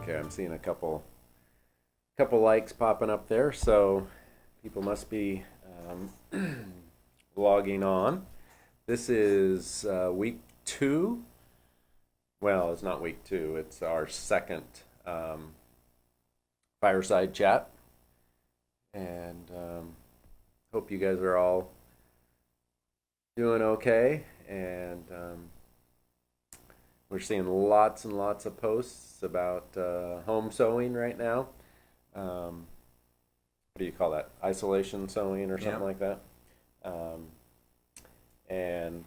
Okay, I'm seeing a couple likes popping up there, so people must be logging on. This is week two. Well, it's not week two. It's our second fireside chat, and hope you guys are all doing okay. And we're seeing lots and lots of posts about home sewing right now. What do you call that? Isolation sewing or something like that. And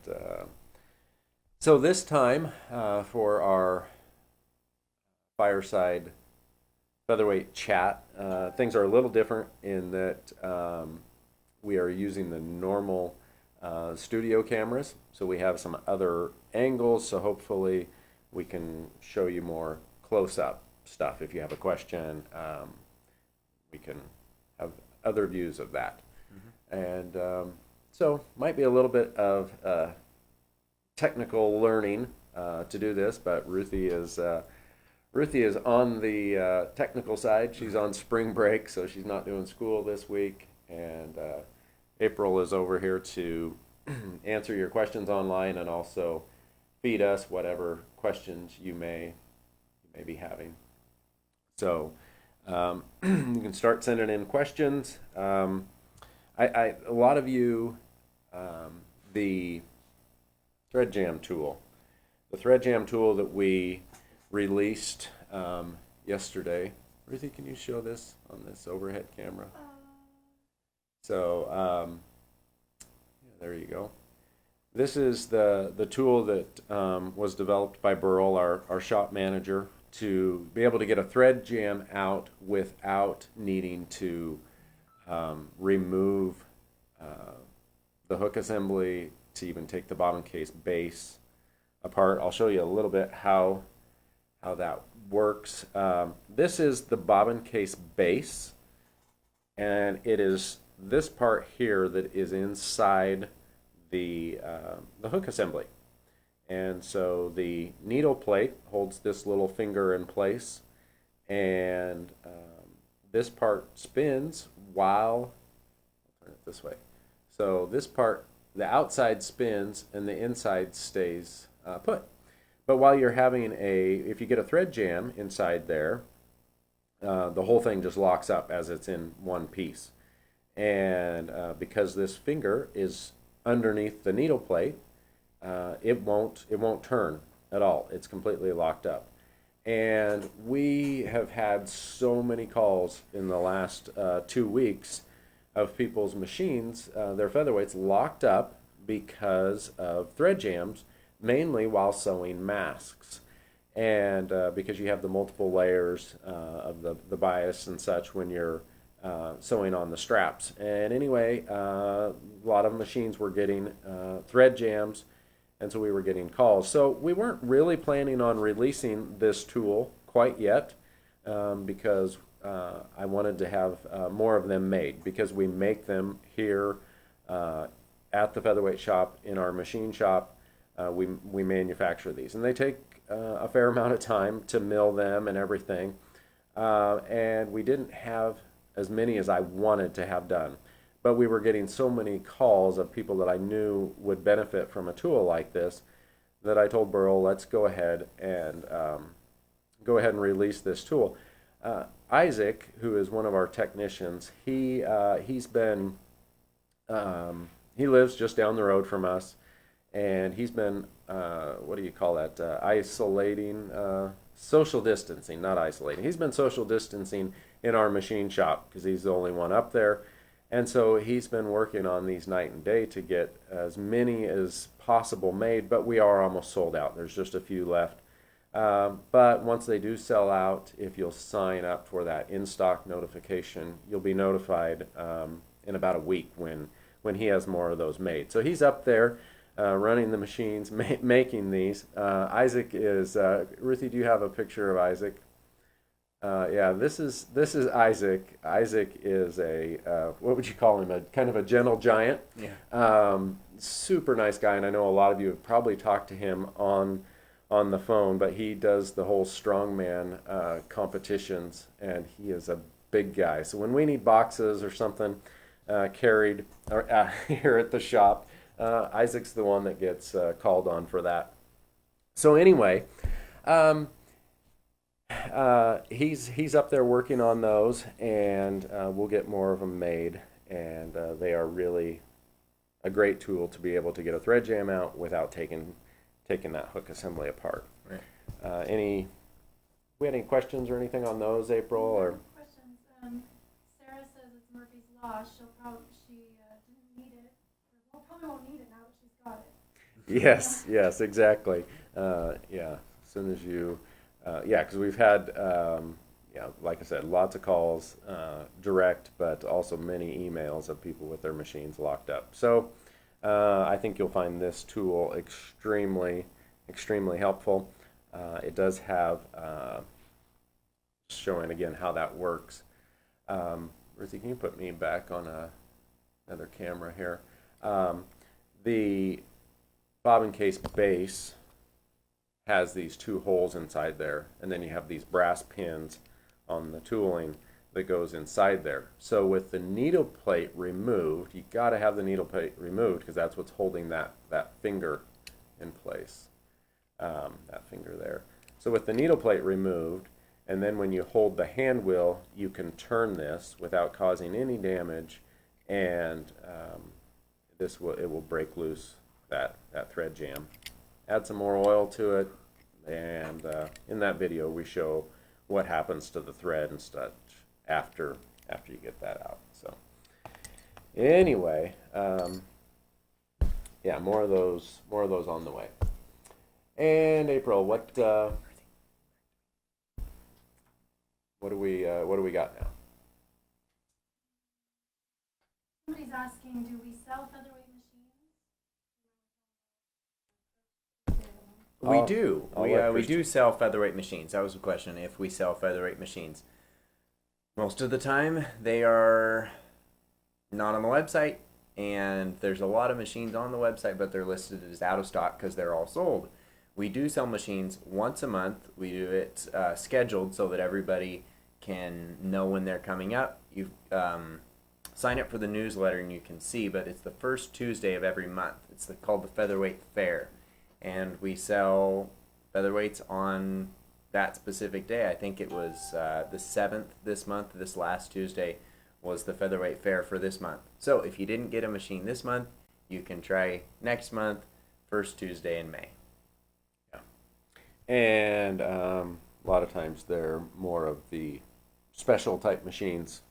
so this time for our fireside featherweight chat, things are a little different in that we are using the normal studio cameras. So we have some other angles, so hopefully we can show you more close-up stuff. If you have a question, we can have other views of that. And so might be a little bit of technical learning to do this, but Ruthie is on the technical side. She's on spring break, so she's not doing school this week, and April is over here to answer your questions online and also feed us whatever questions you may be having. So you can start sending in questions. A lot of you, the thread jam tool, that we released yesterday. Ruthie, can you show this on this overhead camera? So yeah, there you go. This is the tool that was developed by Burl, our shop manager, to be able to get a thread jam out without needing to remove the hook assembly, to even take the bobbin case base apart. I'll show you a little bit how that works. This is the bobbin case base, and it is this part here that is inside the hook assembly. And so the needle plate holds this little finger in place, and this part spins while, I'll turn it this way. So this part, the outside spins and the inside stays put. But while you're having if you get a thread jam inside there, the whole thing just locks up as it's in one piece. And because this finger is underneath the needle plate, it won't turn at all. It's completely locked up. And we have had so many calls in the last 2 weeks of people's machines, their featherweights, locked up because of thread jams, mainly while sewing masks. And because you have the multiple layers of the bias and such when you're sewing on the straps. And anyway, a lot of machines were getting thread jams, and so we were getting calls. So we weren't really planning on releasing this tool quite yet, because I wanted to have more of them made, because we make them here at the Featherweight shop, in our machine shop. We manufacture these, and they take a fair amount of time to mill them and everything, and we didn't have as many as I wanted to have done. But we were getting so many calls of people that I knew would benefit from a tool like this that I told Burl, let's go ahead and release this tool. Isaac, who is one of our technicians, he lives just down the road from us, and he's been what do you call that? Isolating, social distancing, not isolating. He's been social distancing in our machine shop because he's the only one up there. And so he's been working on these night and day to get as many as possible made, but we are almost sold out. There's just a few left. But once they do sell out, if you'll sign up for that in-stock notification, you'll be notified in about a week when he has more of those made. So he's up there running the machines, making these. Isaac is, Ruthie, do you have a picture of Isaac? Yeah, this is Isaac. Isaac is what would you call him? A kind of a gentle giant. Yeah. Super nice guy, and I know a lot of you have probably talked to him on the phone, but he does the whole strongman competitions, and he is a big guy. So when we need boxes or something carried here at the shop, Isaac's the one that gets called on for that. So anyway, he's up there working on those, and we'll get more of them made, and they are really a great tool to be able to get a thread jam out without taking that hook assembly apart. Right. We had any questions or anything on those, April? Or questions? Sarah says it's Murphy's Law. She didn't need it. Well, probably won't need it now that she's got it. yes, exactly. Yeah, as soon as you, because we've had, like I said, lots of calls, direct, but also many emails of people with their machines locked up. So I think you'll find this tool extremely helpful. It does have, showing again how that works. Ruthie, can you put me back on another camera here? The bobbin case base has these two holes inside there, and then you have these brass pins on the tooling that goes inside there. So with the needle plate removed, you got to have the needle plate removed because that's what's holding that finger in place, that finger there. So with the needle plate removed, and then when you hold the hand wheel, you can turn this without causing any damage, and it will break loose that thread jam. Add some more oil to it, and in that video we show what happens to the thread and such after you get that out. So anyway, yeah, more of those on the way. And April, what do we got now? Somebody's asking, do we sell featherweight machines? We do. We Christian. do sell featherweight machines. That was the question, if we sell featherweight machines. Most of the time, they are not on the website, and there's a lot of machines on the website, but they're listed as out of stock because they're all sold. We do sell machines once a month. We do it scheduled so that everybody can know when they're coming up. You sign up for the newsletter and you can see, but it's the first Tuesday of every month. It's called the Featherweight Fair, and we sell featherweights on that specific day. I think it was the 7th this month. This last Tuesday was the Featherweight Fair for this month. So if you didn't get a machine this month, you can try next month, first Tuesday in May. And a lot of times they're more of the special type machines.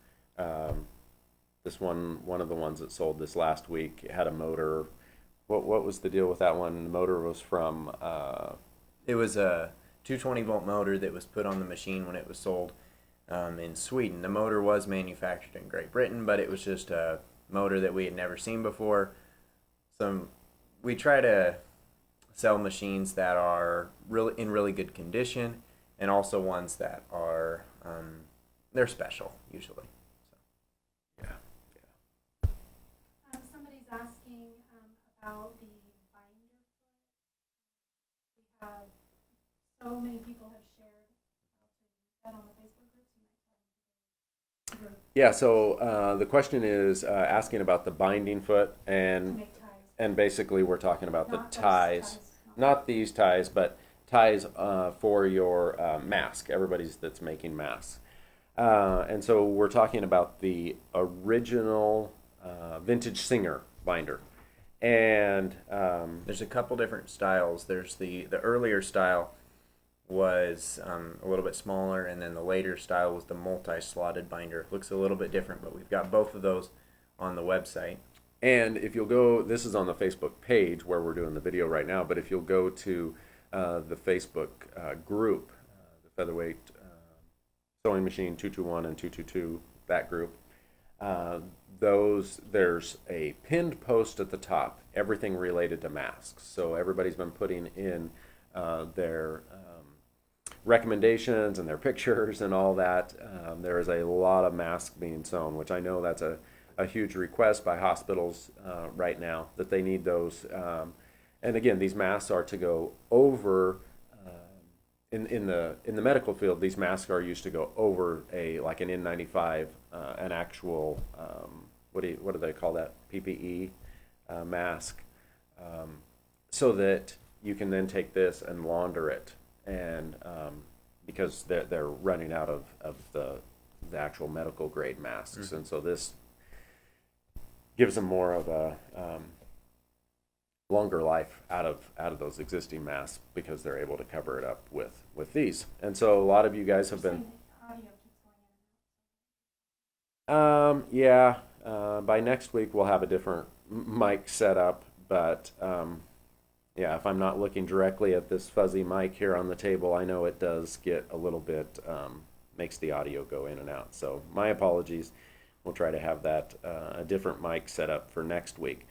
This one of the ones that sold this last week, it had a motor. What was the deal with that one? The motor was from... It was a 220 volt motor that was put on the machine when it was sold in Sweden. The motor was manufactured in Great Britain, but it was just a motor that we had never seen before. So we try to sell machines that are in really good condition, and also ones that are they're special usually. So, yeah. Somebody's asking about the binder foot. We have so many people have shared that on the Facebook group. Yeah, so the question is asking about the binding foot, and basically we're talking about the ties. Not these ties, but ties for your mask, everybody's that's making masks. And so we're talking about the original vintage Singer binder. And there's a couple different styles. There's the earlier style was a little bit smaller, and then the later style was the multi-slotted binder. It looks a little bit different, but we've got both of those on the website. And if you'll go, this is on the Facebook page where we're doing the video right now, but if you'll go to the Facebook group, the Featherweight Sewing Machine 221 and 222, that group, there's a pinned post at the top, everything related to masks. So everybody's been putting in their recommendations and their pictures and all that. There is a lot of masks being sewn, which I know that's a huge request by hospitals right now, that they need those. And again, these masks are to go over in the medical field, these masks are used to go over like an N95, an actual what do they call that, PPE mask, so that you can then take this and launder it, and because they're running out of the actual medical grade masks, and so this gives them more of a longer life out of those existing masks, because they're able to cover it up with these. And so a lot of you guys have been yeah, by next week we'll have a different mic set up, but yeah, if I'm not looking directly at this fuzzy mic here on the table, I know it does get a little bit makes the audio go in and out, so my apologies. We'll try to have that a different mic set up for next week.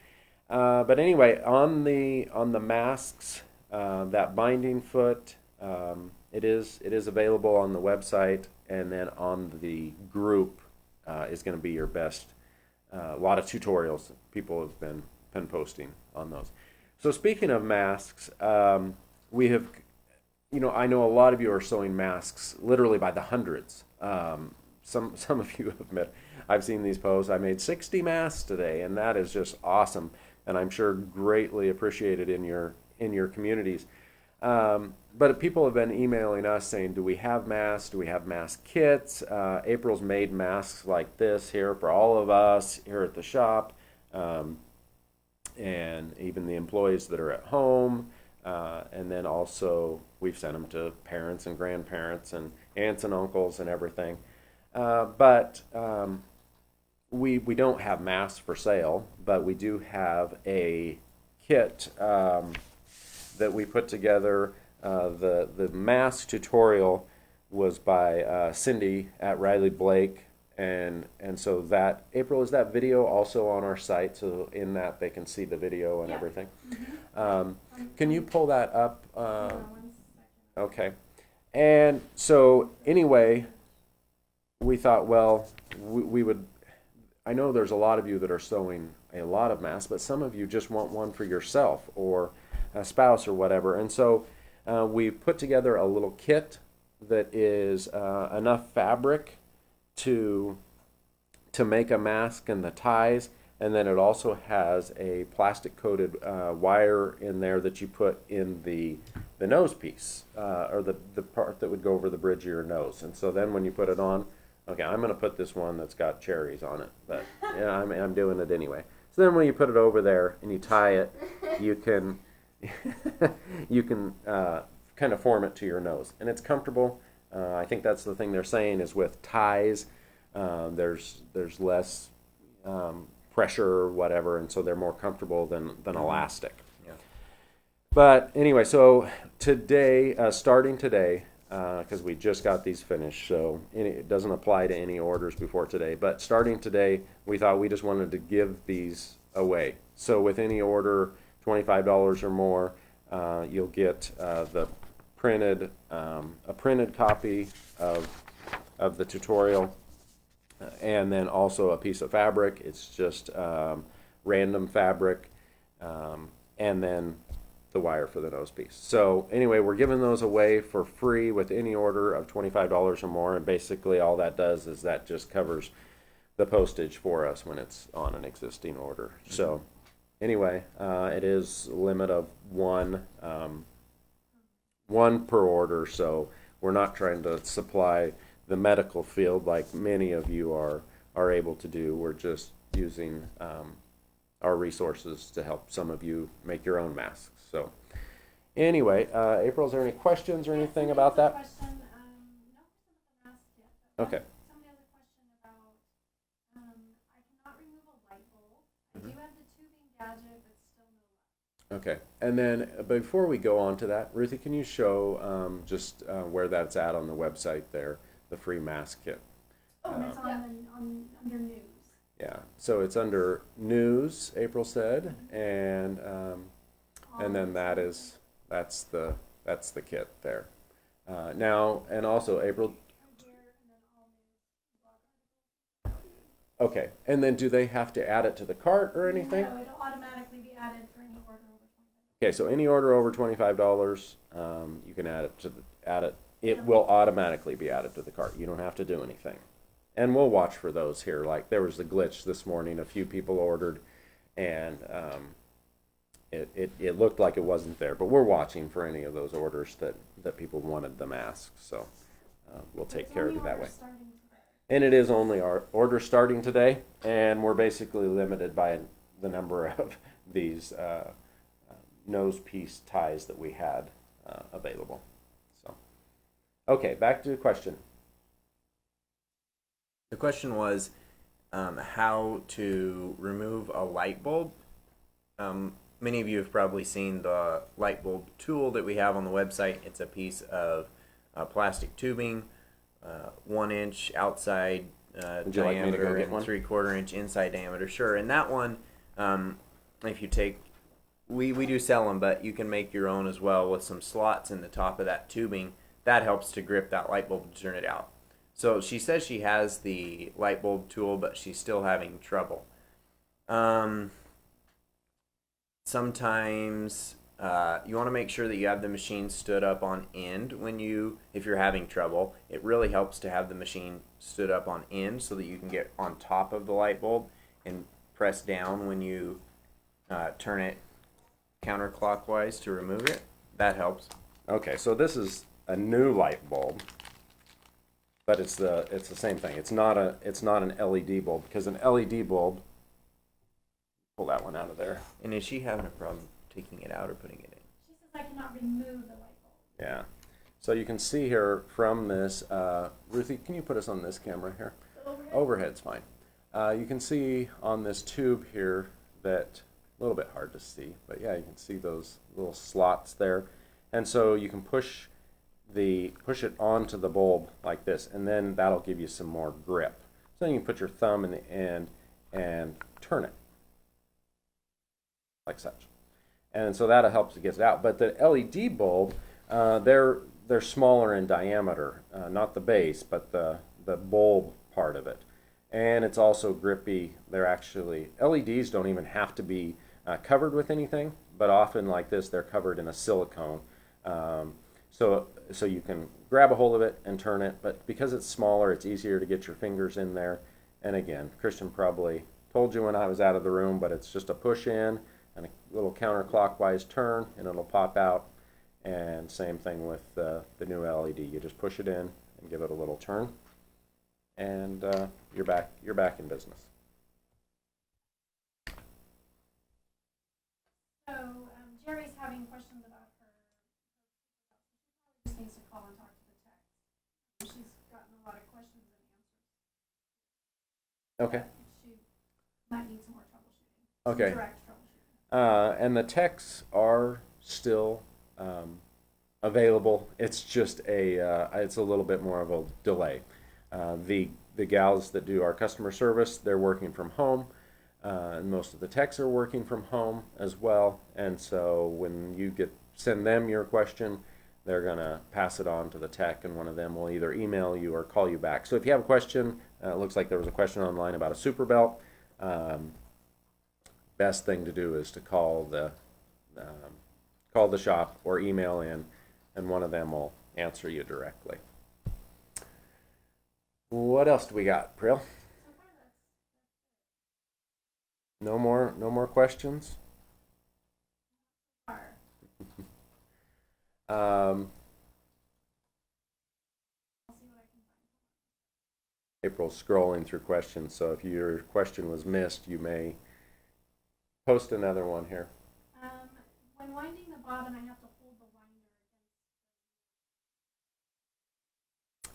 But anyway, on the masks, that binding foot, it is available on the website, and then on the group is going to be your best. A lot of tutorials people have been posting on those. So speaking of masks, we have, I know a lot of you are sewing masks literally by the hundreds. Some of you have met. I've seen these posts. I made 60 masks today, and that is just awesome, and I'm sure greatly appreciated in your communities. But people have been emailing us saying, do we have masks? Do we have mask kits? April's made masks like this here for all of us here at the shop, and even the employees that are at home. And then also we've sent them to parents and grandparents and aunts and uncles and everything. But we don't have masks for sale, but we do have a kit that we put together. The mask tutorial was by Cindy at Riley Blake, and so that, April, is that video also on our site, so in that they can see the video and everything? Can you pull that up? Okay. And so anyway, we thought, well, we would, I know there's a lot of you that are sewing a lot of masks, but some of you just want one for yourself or a spouse or whatever. And so we put together a little kit that is enough fabric to make a mask and the ties, and then it also has a plastic coated wire in there that you put in the nose piece, or the part that would go over the bridge of your nose. And so then when you put it on, okay, I'm going to put this one that's got cherries on it, but yeah, I'm doing it anyway. So then when you put it over there and you tie it, you can kind of form it to your nose, and it's comfortable. I think that's the thing they're saying is with ties, there's less pressure or whatever, and so they're more comfortable than elastic. Yeah. But anyway, so today, starting today, because we just got these finished, so it doesn't apply to any orders before today, but starting today, we thought we just wanted to give these away. So with any order, $25 or more, you'll get a printed copy of the tutorial, and then also a piece of fabric. It's just random fabric, and then the wire for the nose piece. So anyway, we're giving those away for free with any order of $25 or more, and basically all that does is that just covers the postage for us when it's on an existing order. So anyway, it is a limit of one per order, so we're not trying to supply the medical field like many of you are able to do. We're just using our resources to help some of you make your own masks. So anyway, April, is there any questions or anything about that? Question, no question about the mask yet. But Okay. somebody has a question about, I cannot remove a light bulb. I do have the tubing gadget, but still no light. Okay, and then before we go on to that, Ruthie, can you show just where that's at on the website there, the free mask kit? It's under news. Yeah, so it's under news, April said, and then that's the kit there. Now, and also April. Okay, and then do they have to add it to the cart or anything? No, it'll automatically be added for any order over $25. Okay, so any order over $25, you can add add it. It will automatically be added to the cart. You don't have to do anything. And we'll watch for those here. Like there was the glitch this morning. A few people ordered, and it looked like it wasn't there. But we're watching for any of those orders that people wanted the masks. So we'll take care of it that way. And it is only our order starting today, and we're basically limited by the number of these nose piece ties that we had available. So, okay, back to the question. The question was how to remove a light bulb. Many of you have probably seen the light bulb tool that we have on the website. It's a piece of plastic tubing, 1 inch outside Would you like me to go diameter get and one? 3/4 inch inside diameter. Sure. And that one, if you take, we do sell them, but you can make your own as well with some slots in the top of that tubing. That helps to grip that light bulb to turn it out. So she says she has the light bulb tool, but she's still having trouble. Sometimes you want to make sure that you have the machine stood up on end if you're having trouble. It really helps to have the machine stood up on end so that you can get on top of the light bulb and press down when you turn it counterclockwise to remove it. That helps. Okay, so this is a new light bulb, but it's the same thing. It's not an LED bulb, because an LED bulb, pull that one out of there. And is she having a problem taking it out or putting it in? She says I cannot remove the light bulb. Yeah. So you can see here from this, Ruthie, can you put us on this camera here? Overhead? Overhead's fine. You can see on this tube here that, a little bit hard to see, but yeah, you can see those little slots there. And so you can push it onto the bulb like this, and then that'll give you some more grip. So then you can put your thumb in the end and turn it like such. And so that'll help to get it out. But the LED bulb, they're smaller in diameter, not the base, but the bulb part of it. And it's also grippy. They're actually, LEDs don't even have to be covered with anything, but often like this, they're covered in a silicone. So you can grab a hold of it and turn it, but because it's smaller, it's easier to get your fingers in there. And again, Christian probably told you when I was out of the room, but it's just a push in and a little counterclockwise turn, and it'll pop out. And same thing with the new LED. You just push it in and give it a little turn, and you're back in business. So Jerry's having questions about her. She just needs to call and talk to the tech. She's gotten a lot of questions and answers. Okay. She might need some more troubleshooting. Okay. Some direct troubleshooting. And the techs are still available. It's just it's a little bit more of a delay. The gals that do our customer service, they're working from home, and most of the techs are working from home as well. And so when you send them your question, they're gonna pass it on to the tech, and one of them will either email you or call you back. So if you have a question, it looks like there was a question online about a super belt. Best thing to do is to call the shop or email in, and one of them will answer you directly. What else do we got, Pril? No more questions? Far. Um, I'll see what I can find. April's scrolling through questions, so if your question was missed, you may post another one here. When winding the bobbin, I have to hold the winder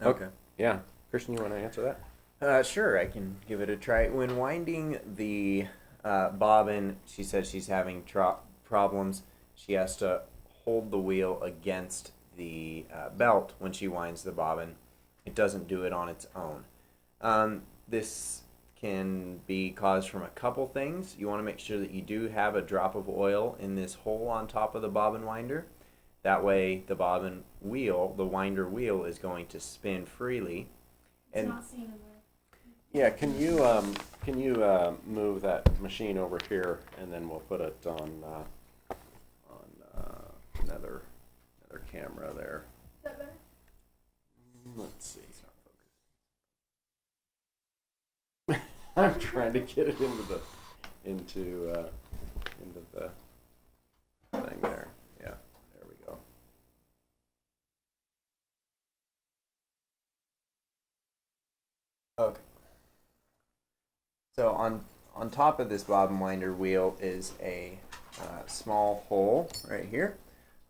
against. Okay. Yeah. Christian, you want to answer that? Sure, I can give it a try. When winding the bobbin, she says she's having problems. She has to hold the wheel against the belt when she winds the bobbin. It doesn't do it on its own. This can be caused from a couple things. You want to make sure that you do have a drop of oil in this hole on top of the bobbin winder. That way the bobbin wheel, the winder wheel, is going to spin freely. It's not seen in the. Yeah. Can you move that machine over here, and then we'll put it on another camera there. Is that better? Let's see. I'm trying to get it into the thing there. Yeah, there we go. Okay. So on top of this bobbin winder wheel is a small hole right here.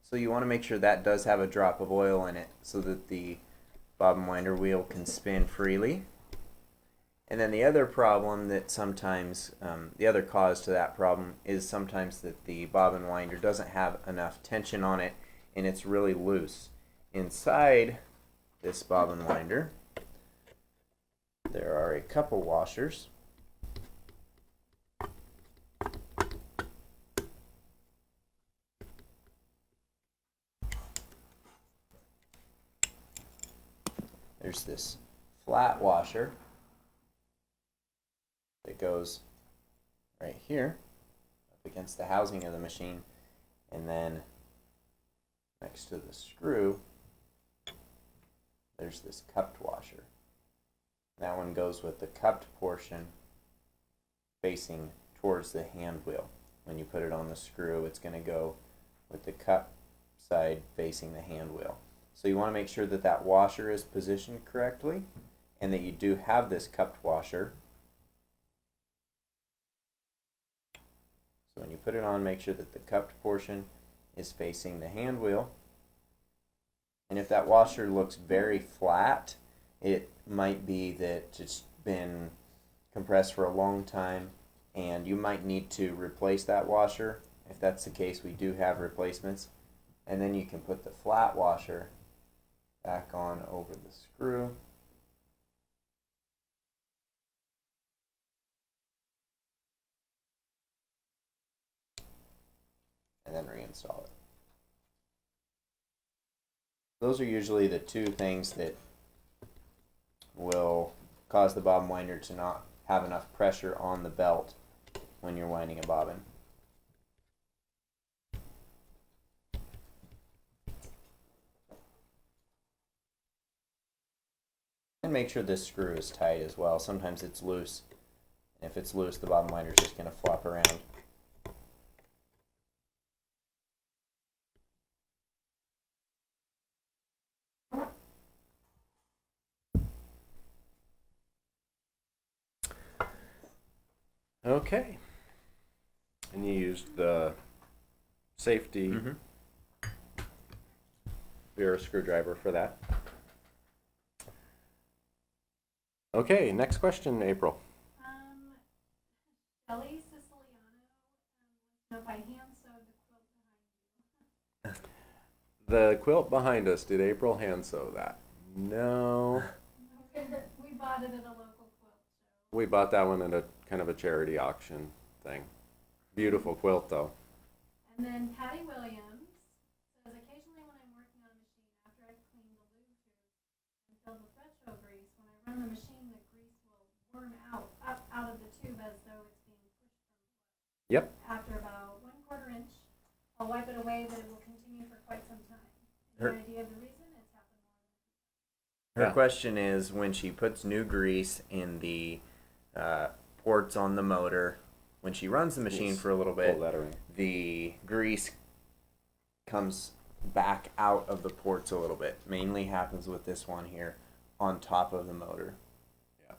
So you want to make sure that does have a drop of oil in it so that the bobbin winder wheel can spin freely. And then the other problem that sometimes, the other cause to that problem is sometimes that the bobbin winder doesn't have enough tension on it and it's really loose. Inside this bobbin winder, there are a couple washers. There's this flat washer that goes right here up against the housing of the machine, and then next to the screw there's this cupped washer. That one goes with the cupped portion facing towards the hand wheel. When you put it on the screw, it's going to go with the cup side facing the hand wheel. So you want to make sure that that washer is positioned correctly and that you do have this cupped washer. So when you put it on, make sure that the cupped portion is facing the hand wheel. And if that washer looks very flat, it might be that it's been compressed for a long time and you might need to replace that washer. If that's the case, we do have replacements. And then you can put the flat washer back on over the screw. And then reinstall it. Those are usually the two things that will cause the bobbin winder to not have enough pressure on the belt when you're winding a bobbin. And make sure this screw is tight as well. Sometimes it's loose. And if it's loose, the bobbin winder is just going to flop around. Okay. And you used the safety Vera screwdriver for that. Okay, next question, April. Shelley Siciliano wants to know if I hand sewed the quilt behind you. The quilt behind us, did April hand sew that? No. We bought it at a local quilt show. We bought that one at a kind of a charity auction thing. Beautiful quilt though. And then Patty Williams says, occasionally when I'm working on a machine, after I've cleaned the lube tube and filled with retro grease, when I run the machine, the grease will worm out of the tube as though it's being pushed from below. Yep. After about 1/4 inch, I'll wipe it away, but it will continue for quite some time. Any idea of the reason? It's happened more than Her question is, when she puts new grease in the ports on the motor, when she runs the machine for a little bit, the grease comes back out of the ports a little bit. Mainly happens with this one here on top of the motor. Yeah.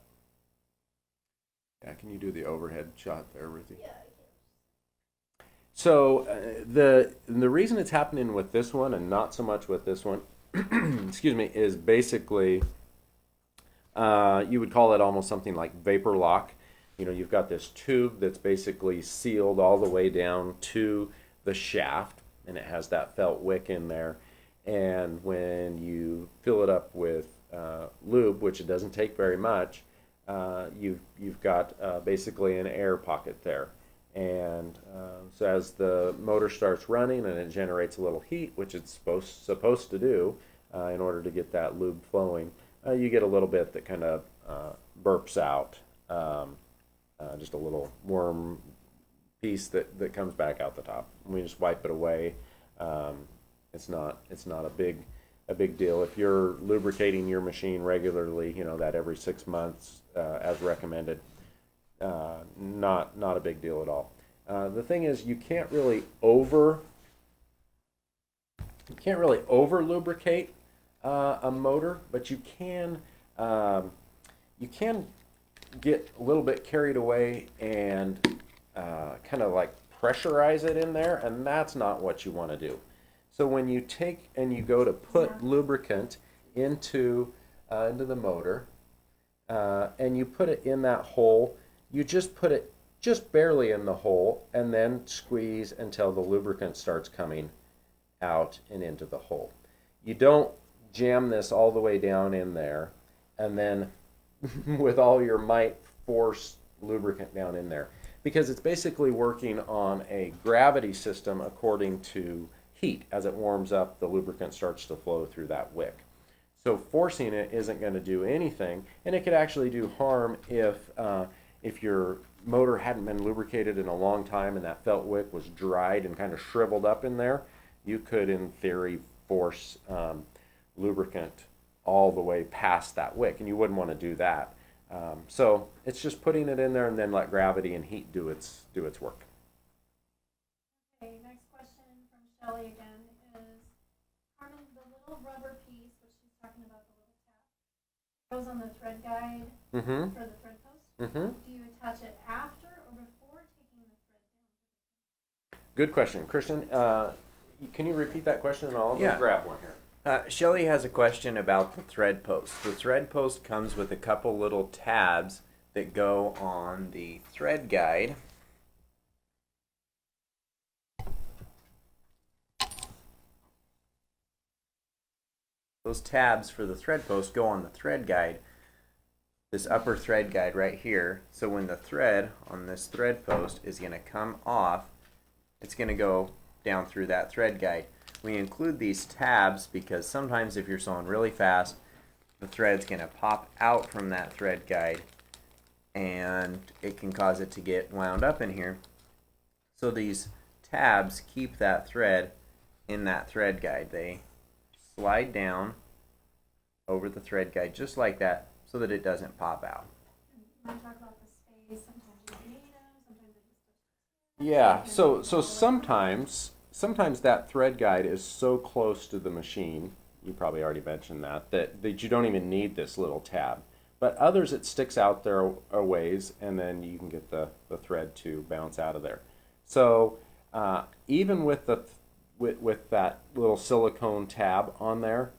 Yeah, can you do the overhead shot there, Ruthie? Yeah. So the reason it's happening with this one and not so much with this one, excuse me, is basically you would call it almost something like vapor lock. You know, you've got this tube that's basically sealed all the way down to the shaft, and it has that felt wick in there. And when you fill it up with lube, which it doesn't take very much, you've got basically an air pocket there. And so as the motor starts running and it generates a little heat, which it's supposed to do in order to get that lube flowing, you get a little bit that kind of burps out. Just a little worm piece that comes back out the top. We just wipe it away. It's not a a big deal. If you're lubricating your machine regularly, that every 6 months as recommended, not a big deal at all. The thing is, you can't really over lubricate a motor, but you can get a little bit carried away and kind of like pressurize it in there, and that's not what you want to do. So when you take and you go to put lubricant into the motor, and you put it in that hole, you just put it just barely in the hole, and then squeeze until the lubricant starts coming out and into the hole. You don't jam this all the way down in there, and then with all your might force lubricant down in there, because it's basically working on a gravity system according to heat. As it warms up, the lubricant starts to flow through that wick. So forcing it isn't going to do anything, and it could actually do harm if your motor hadn't been lubricated in a long time and that felt wick was dried and kind of shriveled up in there. You could, in theory, force lubricant all the way past that wick, and you wouldn't want to do that. So it's just putting it in there and then let gravity and heat do its work. Okay, next question from Shelly again is, Carmen, the little rubber piece, which she's talking about, the little tab, goes on the thread guide for the thread post. Do you attach it after or before taking the thread down? Good question. Christian, can you repeat that question, and I'll Yeah. grab one here. Shelly has a question about the thread post. The thread post comes with a couple little tabs that go on the thread guide. Those tabs for the thread post go on the thread guide, this upper thread guide right here. So when the thread on this thread post is going to come off, it's going to go down through that thread guide. We include these tabs because sometimes if you're sewing really fast, the thread's going to pop out from that thread guide and it can cause it to get wound up in here. So these tabs keep that thread in that thread guide. They slide down over the thread guide just like that so that it doesn't pop out. You want to talk about the space? Sometimes you need them, sometimes they just Yeah, so sometimes that thread guide is so close to the machine, you probably already mentioned that you don't even need this little tab. But others, it sticks out there a ways, and then you can get the thread to bounce out of there. So even with that little silicone tab on there,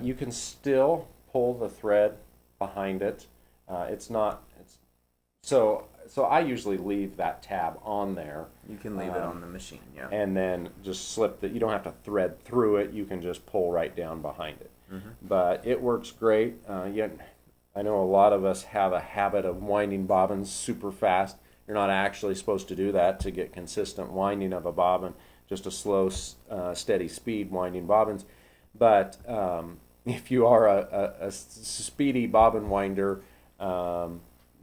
you can still pull the thread behind it. So I usually leave that tab on there. You can leave it on the machine, yeah. And then just slip you don't have to thread through it. You can just pull right down behind it. But it works great. I know a lot of us have a habit of winding bobbins super fast. You're not actually supposed to do that to get consistent winding of a bobbin, just a slow, steady speed winding bobbins. But if you are a speedy bobbin winder,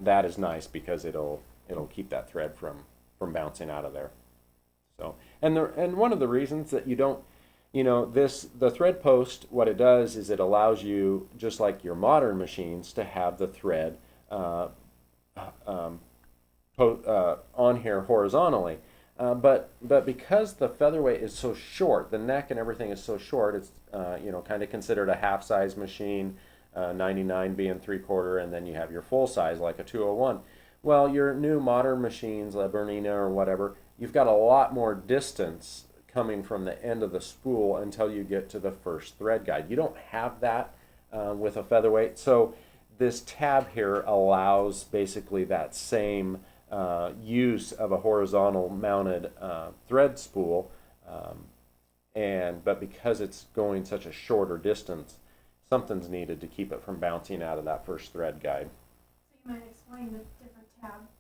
that is nice because it'll keep that thread from bouncing out of there. So and one of the reasons that you don't, the thread post, what it does is it allows you, just like your modern machines, to have the thread on here horizontally. But because the featherweight is so short, the neck and everything is so short, it's kind of considered a half-size machine. 99 being 3/4, and then you have your full size like a 201. Well, your new modern machines, like Bernina or whatever, you've got a lot more distance coming from the end of the spool until you get to the first thread guide. You don't have that with a featherweight, so this tab here allows basically that same use of a horizontal mounted thread spool, but because it's going such a shorter distance, something's needed to keep it from bouncing out of that first thread guide. So you might explain the different caps.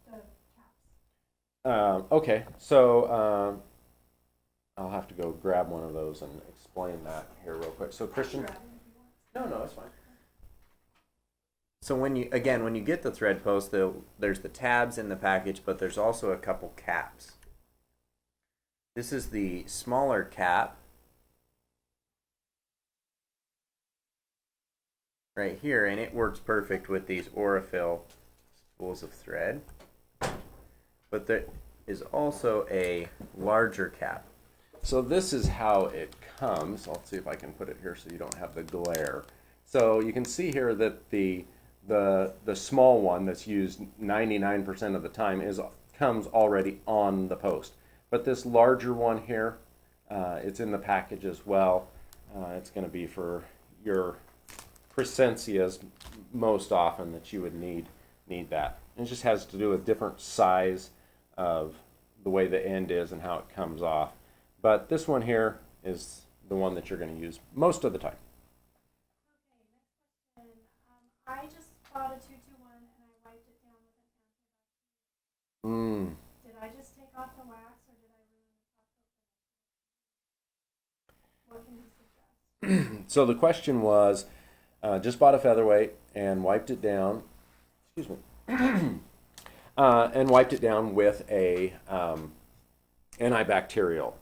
Okay, so I'll have to go grab one of those and explain that here real quick. So Christian, no, it's fine. So when you get the thread post, there's the tabs in the package, but there's also a couple caps. This is the smaller cap. right here, and it works perfect with these Aurifil spools of thread. But there is also a larger cap. So this is how it comes. I'll see if I can put it here so you don't have the glare. So you can see here that the small one that's used 99% of the time comes already on the post. But this larger one here, it's in the package as well. It's going to be for your Crescensias most often that you would need that. It just has to do with different size of the way the end is and how it comes off. But this one here is the one that you're going to use most of the time. Okay, next question. I just bought a 221 and I wiped it down with an antibacterial. Did I just take off the wax or did I ruin the top coat? What can you suggest? So the question was, just bought a featherweight and wiped it down. Excuse me. And wiped it down with a antibacterial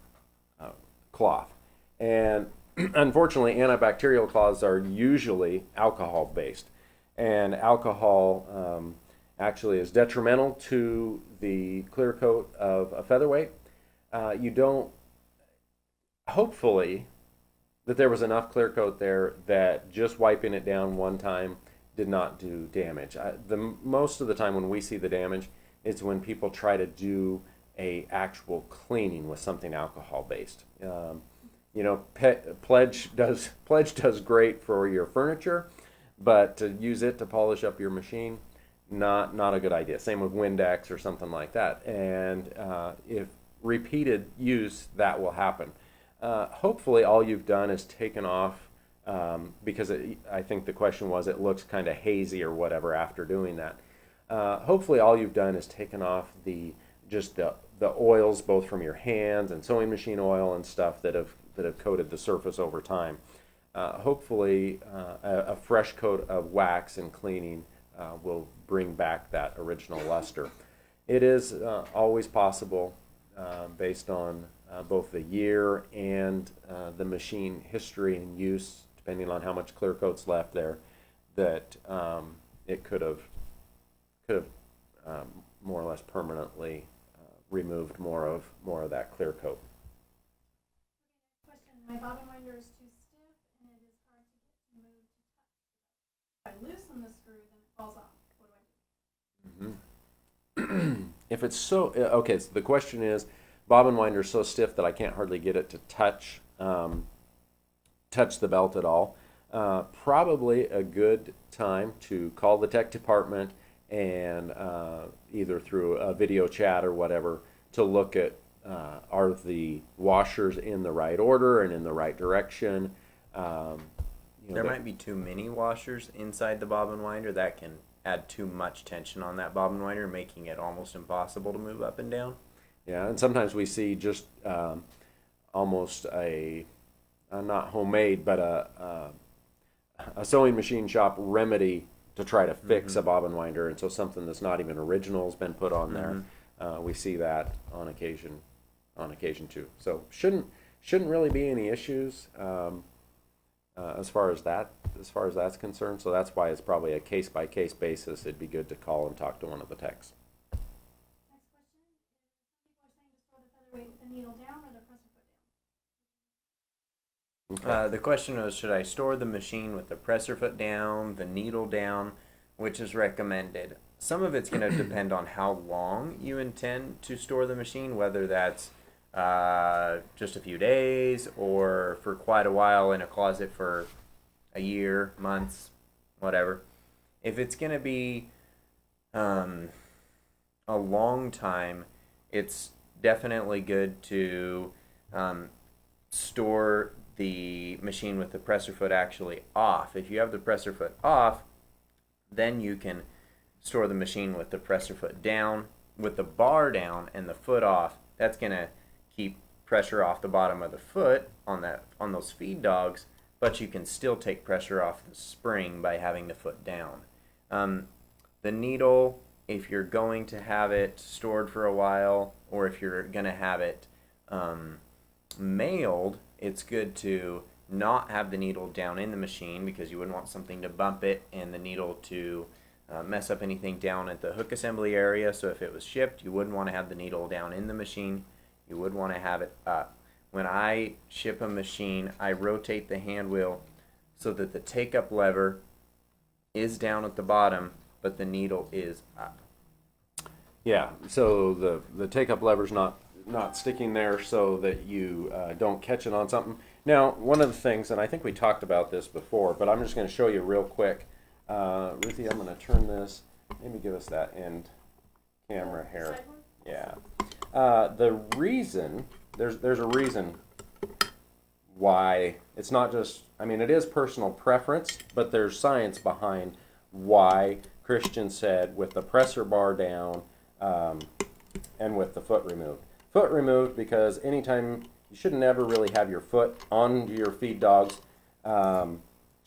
cloth. And unfortunately, antibacterial cloths are usually alcohol-based. And alcohol actually is detrimental to the clear coat of a featherweight. You don't, hopefully, that there was enough clear coat there that just wiping it down one time did not do damage. Most of the time when we see the damage, it's when people try to do a actual cleaning with something alcohol-based. You know, Pledge does great for your furniture, but to use it to polish up your machine, not a good idea. Same with Windex or something like that. And if repeated use, that will happen. Hopefully all you've done is taken off, because I think the question was it looks kind of hazy or whatever after doing that. Hopefully all you've done is taken off the oils both from your hands and sewing machine oil and stuff that have coated the surface over time. Hopefully a fresh coat of wax and cleaning will bring back that original luster. It is always possible, based on both the year and the machine history and use, depending on how much clear coat's left there, that it could have more or less permanently removed more of that clear coat. Question. My bobbin winder is too stiff and it is hard to get to move to touch. If I loosen the screw, then it falls off. What do I do? If it's so, okay, so the question is, bobbin winder is so stiff that I can't hardly get it to touch the belt at all. Probably a good time to call the tech department and either through a video chat or whatever to look at are the washers in the right order and in the right direction. There might be too many washers inside the bobbin winder that can add too much tension on that bobbin winder, making it almost impossible to move up and down. Yeah, and sometimes we see just almost not homemade, but a sewing machine shop remedy to try to fix a bobbin winder, and so something that's not even original has been put on there. We see that on occasion too. So shouldn't really be any issues as far as that's concerned. So that's why it's probably a case by case basis. It'd be good to call and talk to one of the techs. Next question. Some people are saying to store the featherweight with the needle down or the presser foot down. Okay. The question was, should I store the machine with the presser foot down, the needle down, which is recommended? Some of it's going to depend on how long you intend to store the machine, whether that's just a few days or for quite a while in a closet for a year, months, whatever. If it's going to be a long time, it's definitely good to store the machine with the presser foot actually off. If you have the presser foot off, then you can store the machine with the presser foot down, with the bar down and the foot off. That's going to keep pressure off the bottom of the foot on those feed dogs, but you can still take pressure off the spring by having the foot down. The needle, if you're going to have it stored for a while, or if you're going to have it mailed, it's good to not have the needle down in the machine because you wouldn't want something to bump it and the needle to mess up anything down at the hook assembly area. So if it was shipped, you wouldn't want to have the needle down in the machine. You would want to have it up. When I ship a machine, I rotate the hand wheel so that the take-up lever is down at the bottom, but the needle is up. Yeah, so the take-up lever's not sticking there so that you don't catch it on something. Now, one of the things, and I think we talked about this before, but I'm just going to show you real quick. Ruthie, I'm going to turn this, maybe give us that end camera here. Yeah. The reason, there's a reason why, it's not just, I mean, it is personal preference, but there's science behind why Christian said with the presser bar down and with the foot removed. Foot removed because anytime, you should never really have your foot on your feed dogs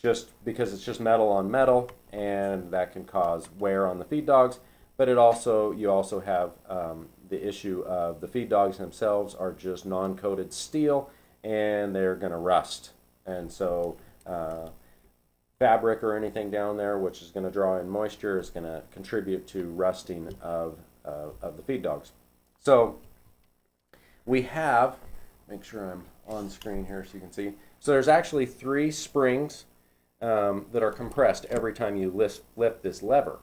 just because it's just metal on metal, and that can cause wear on the feed dogs. But you also have the issue of the feed dogs themselves are just non-coated steel, and they're going to rust. And so fabric or anything down there which is going to draw in moisture is going to contribute to rusting of the feed dogs. So we have, make sure I'm on screen here so you can see. So there's actually 3 springs that are compressed every time you lift this lever.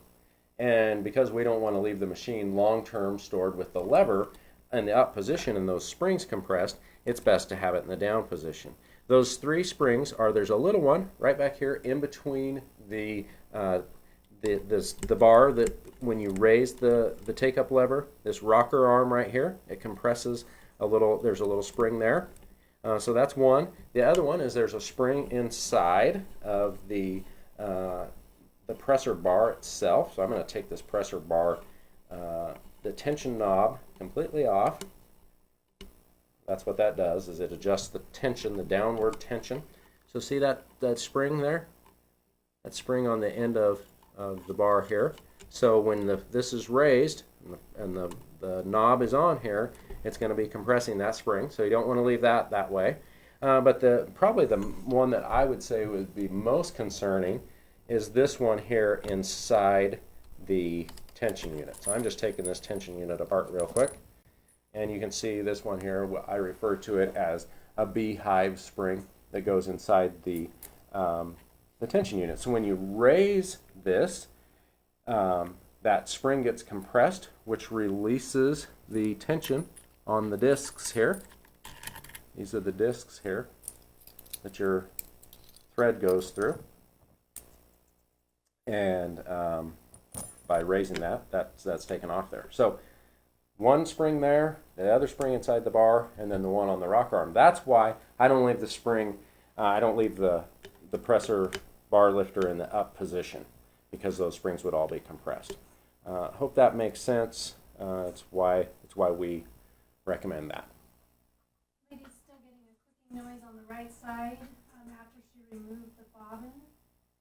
And because we don't want to leave the machine long-term stored with the lever in the up position and those springs compressed, it's best to have it in the down position. Those 3 springs are, there's a little one right back here in between the bar that when you raise the take-up lever, this rocker arm right here, it compresses a little, there's a little spring there. So that's one. The other one is there's a spring inside of the presser bar itself. So I'm going to take this presser bar, the tension knob completely off. That's what that does, is it adjusts the tension, the downward tension. So see that spring there? That spring on the end of the bar here. So when this is raised and the knob is on here, it's going to be compressing that spring. So you don't want to leave that way. But probably the one that I would say would be most concerning is this one here inside the tension unit. So I'm just taking this tension unit apart real quick. And you can see this one here, I refer to it as a beehive spring that goes inside the tension unit. So when you raise this, that spring gets compressed, which releases the tension on the discs here. These are the discs here that your thread goes through. And by raising that's taken off there. So one spring there, the other spring inside the bar, and then the one on the rocker arm. That's why I don't leave the spring, I don't leave the presser bar lifter in the up position, because those springs would all be compressed. Hope that makes sense. It's why we recommend that. Lady's still getting a clicking noise on the right side after she removed the bobbin.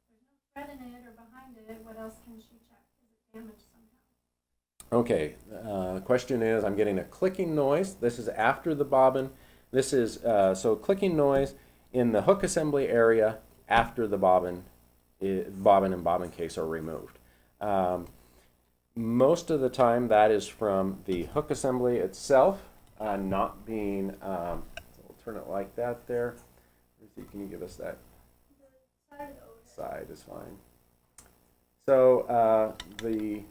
There's no thread in it or behind it. What else can she check? Is it damaged somehow? Okay, the question is, I'm getting a clicking noise. This is after the bobbin. This is, so clicking noise in the hook assembly area after the bobbin and bobbin case are removed. Most of the time that is from the hook assembly itself not being, so we'll turn it like that there. Ruthie, can you give us that? Side is fine. So the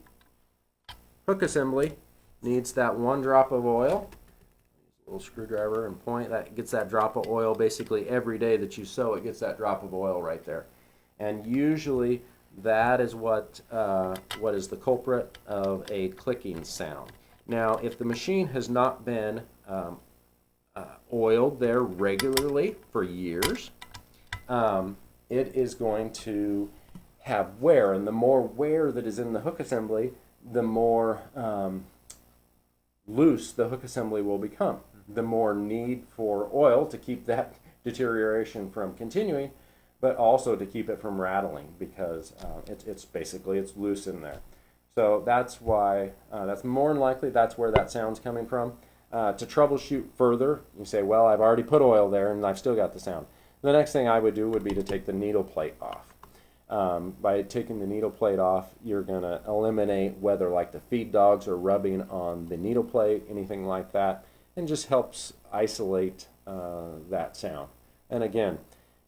hook assembly needs that 1 drop of oil. Use a little screwdriver and point. That gets that drop of oil basically every day that you sew. It gets that drop of oil right there. And usually that is what is the culprit of a clicking sound. Now, if the machine has not been oiled there regularly for years, it is going to have wear, and the more wear that is in the hook assembly, the more loose the hook assembly will become. The more need for oil to keep that deterioration from continuing, but also to keep it from rattling, because it's basically loose in there. So that's why, that's more than likely that's where that sound's coming from. To troubleshoot further, you say, well, I've already put oil there and I've still got the sound. The next thing I would do would be to take the needle plate off. By taking the needle plate off, you're going to eliminate whether like the feed dogs are rubbing on the needle plate, anything like that, and just helps isolate that sound. And again,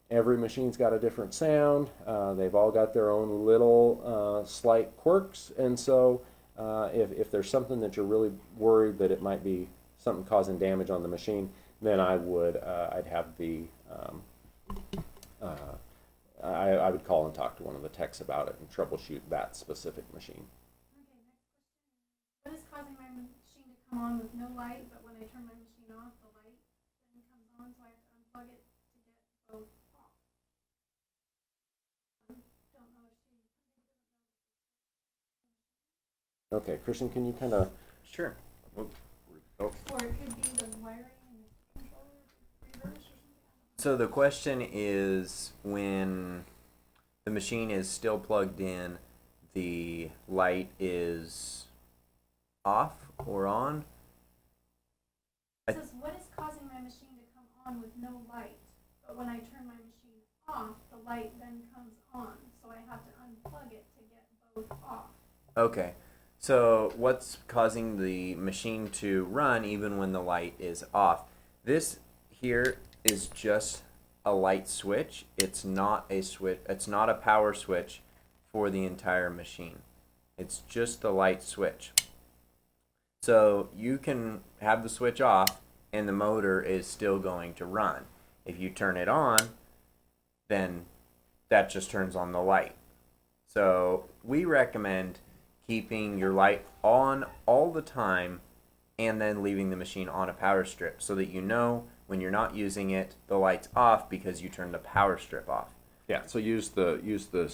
every machine's got a different sound. They've all got their own little slight quirks, and so if there's something that you're really worried that it might be something causing damage on the machine, then I'd have the I would call and talk to one of the techs about it and troubleshoot that specific machine. Okay, next question. What is causing my machine to come on with no light, but when I turn my machine off, the light then comes on, so I have to unplug it to get both off? Don't know if she. Okay, Christian, can you kind of... Sure. Or it could be the wiring and the controller reverse or something. So the question is, when the machine is still plugged in, the light is off or on? It says, what is causing my machine to come on with no light, but when I turn my machine off, the light then comes on, so I have to unplug it to get both off. Okay. So what's causing the machine to run even when the light is off? This here is just a light switch. It's not a switch. It's not a power switch for the entire machine. It's just the light switch. So you can have the switch off and the motor is still going to run. If you turn it on, then that just turns on the light. So we recommend keeping your light on all the time and then leaving the machine on a power strip so that you know when you're not using it, the light's off because you turned the power strip off. Yeah, so use the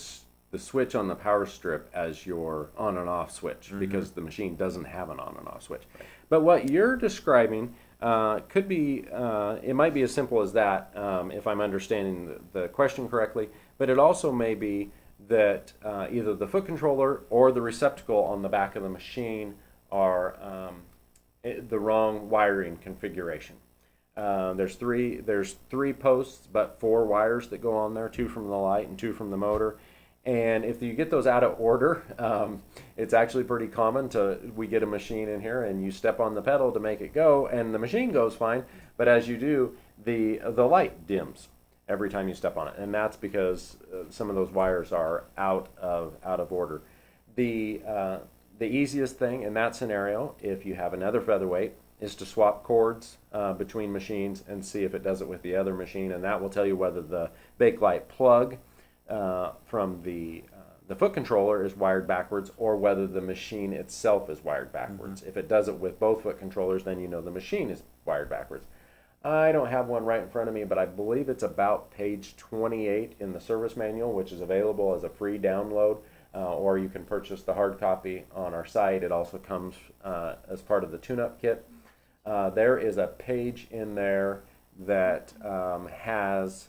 switch on the power strip as your on and off switch, because the machine doesn't have an on and off switch. Right. But what you're describing could be, it might be as simple as that, if I'm understanding the question correctly, but it also may be that either the foot controller or the receptacle on the back of the machine are the wrong wiring configuration. There's three posts, but 4 wires that go on there, 2 from the light and 2 from the motor. And if you get those out of order, it's actually pretty common we get a machine in here and you step on the pedal to make it go and the machine goes fine, but as you do, the light dims every time you step on it, and that's because some of those wires are out of order. The easiest thing in that scenario, if you have another featherweight, is to swap cords between machines and see if it does it with the other machine, and that will tell you whether the Bakelite plug from the foot controller is wired backwards or whether the machine itself is wired backwards. If it does it with both foot controllers, then you know the machine is wired backwards. I don't have one right in front of me, but I believe it's about page 28 in the service manual, which is available as a free download, or you can purchase the hard copy on our site. It also comes as part of the tune-up kit. There is a page in there that has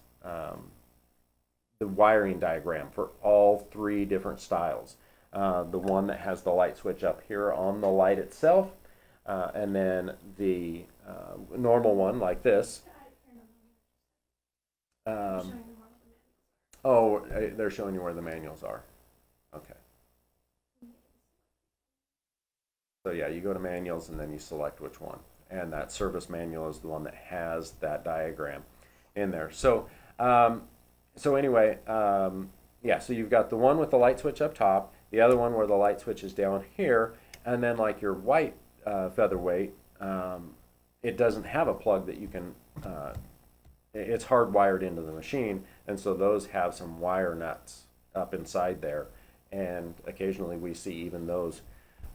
the wiring diagram for all 3 different styles. The one that has the light switch up here on the light itself, and then the normal one like this. They're showing you where the manuals are. Okay. So yeah, you go to manuals and then you select which one. And that service manual is the one that has that diagram in there. So, anyway, yeah, so you've got the one with the light switch up top, the other one where the light switch is down here, and then like your white featherweight, it doesn't have a plug that you can, it's hardwired into the machine, and so those have some wire nuts up inside there, and occasionally we see even those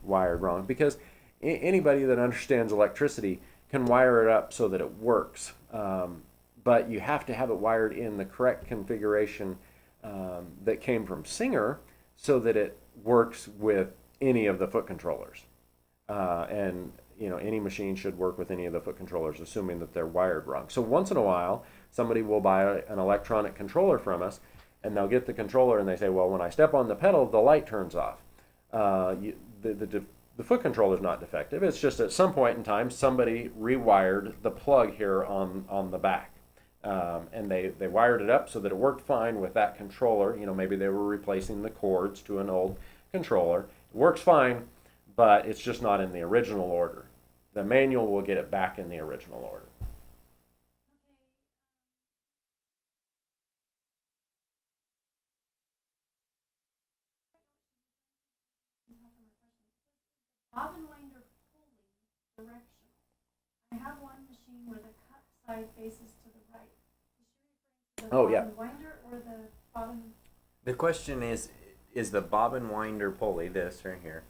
wired wrong, because anybody that understands electricity can wire it up so that it works, but you have to have it wired in the correct configuration that came from Singer so that it works with any of the foot controllers. And you know, any machine should work with any of the foot controllers, assuming that they're wired wrong. So once in a while, somebody will buy an electronic controller from us, and they'll get the controller and they say, well, when I step on the pedal, the light turns off. The foot controller is not defective. It's just at some point in time, somebody rewired the plug here on the back. And they wired it up so that it worked fine with that controller. You know, maybe they were replacing the cords to an old controller. It works fine, but it's just not in the original order. The manual will get it back in the original order. Bobbin winder pulley directional. I have one machine where the cut side faces to the right. Is she referring to the Oh, yeah. bobbin winder or the bobbin? The question is the bobbin winder pulley, this right here,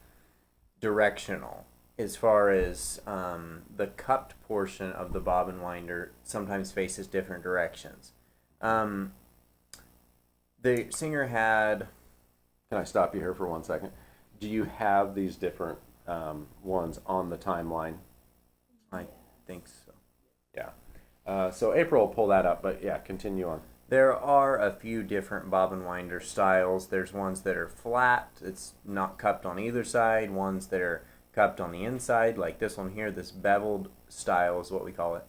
directional? As far as the cupped portion of the bobbin winder sometimes faces different directions. The singer had. Can I stop you here for 1 second? Do you have these different ones on the timeline? I think so. Yeah. So April will pull that up, but yeah, continue on. There are a few different bobbin winder styles. There's ones that are flat, it's not cupped on either side, ones that are cupped on the inside, like this one here, this beveled style is what we call it.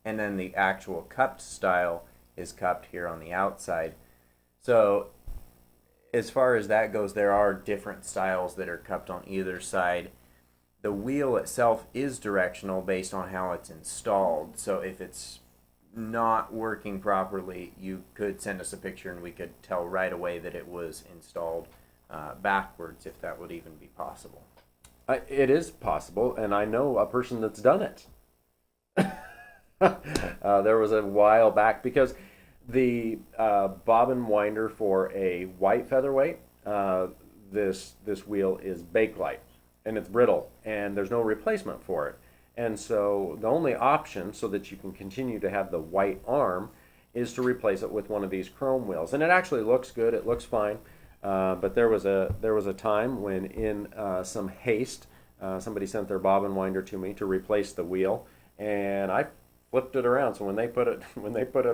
And then the actual cupped style is cupped here on the outside. So as far as that goes, there are different styles that are cupped on either side. The wheel itself is directional based on how it's installed. So if it's not working properly, you could send us a picture and we could tell right away that it was installed backwards, if that would even be possible. It is possible, and I know a person that's done it. There was a while back, because the bobbin winder for a white featherweight, this wheel is Bakelite, and it's brittle, and there's no replacement for it. And so the only option, so that you can continue to have the white arm, is to replace it with one of these chrome wheels. And it actually looks good. It looks fine. But there was a time when, in some haste, somebody sent their bobbin winder to me to replace the wheel, and I flipped it around. So when they put it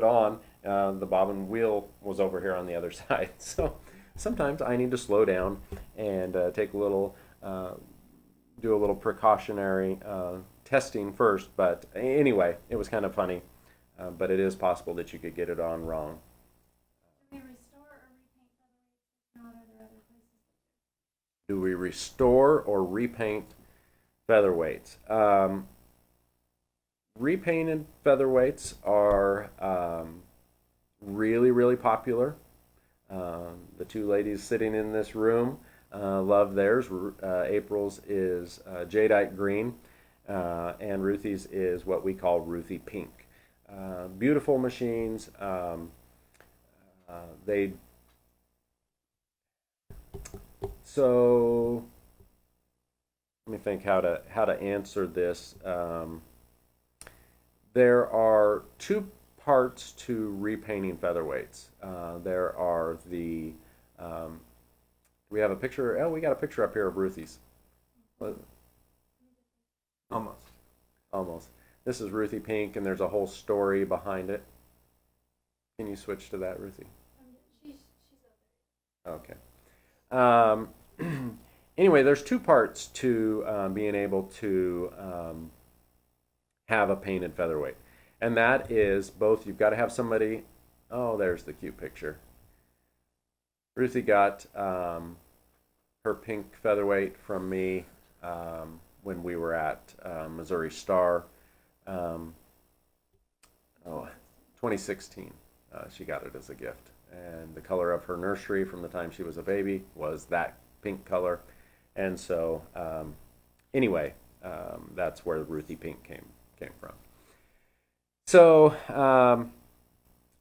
on, the bobbin wheel was over here on the other side. So sometimes I need to slow down and take a little, do a little precautionary testing first. But anyway, it was kind of funny. But it is possible that you could get it on wrong. Do we restore or repaint featherweights? If not, are there other places? Do we restore or repaint featherweights? Repainted featherweights are really, really popular. The two ladies sitting in this room love theirs. April's is jadeite green, and Ruthie's is what we call Ruthie pink. Beautiful machines. So let me think how to answer this. There are two parts to repainting featherweights. There are the. We have a picture. Oh, we got a picture up here of Ruthie's. Almost. This is Ruthie pink, and there's a whole story behind it. Can you switch to that, Ruthie? She's up there. Okay. Anyway, there's two parts to being able to have a painted featherweight. And that is both, you've got to have somebody, oh, there's the cute picture. Ruthie got her pink featherweight from me when we were at Missouri Star. 2016. She got it as a gift. And the color of her nursery from the time she was a baby was that pink color. And so, anyway, that's where Ruthie Pink came from. So,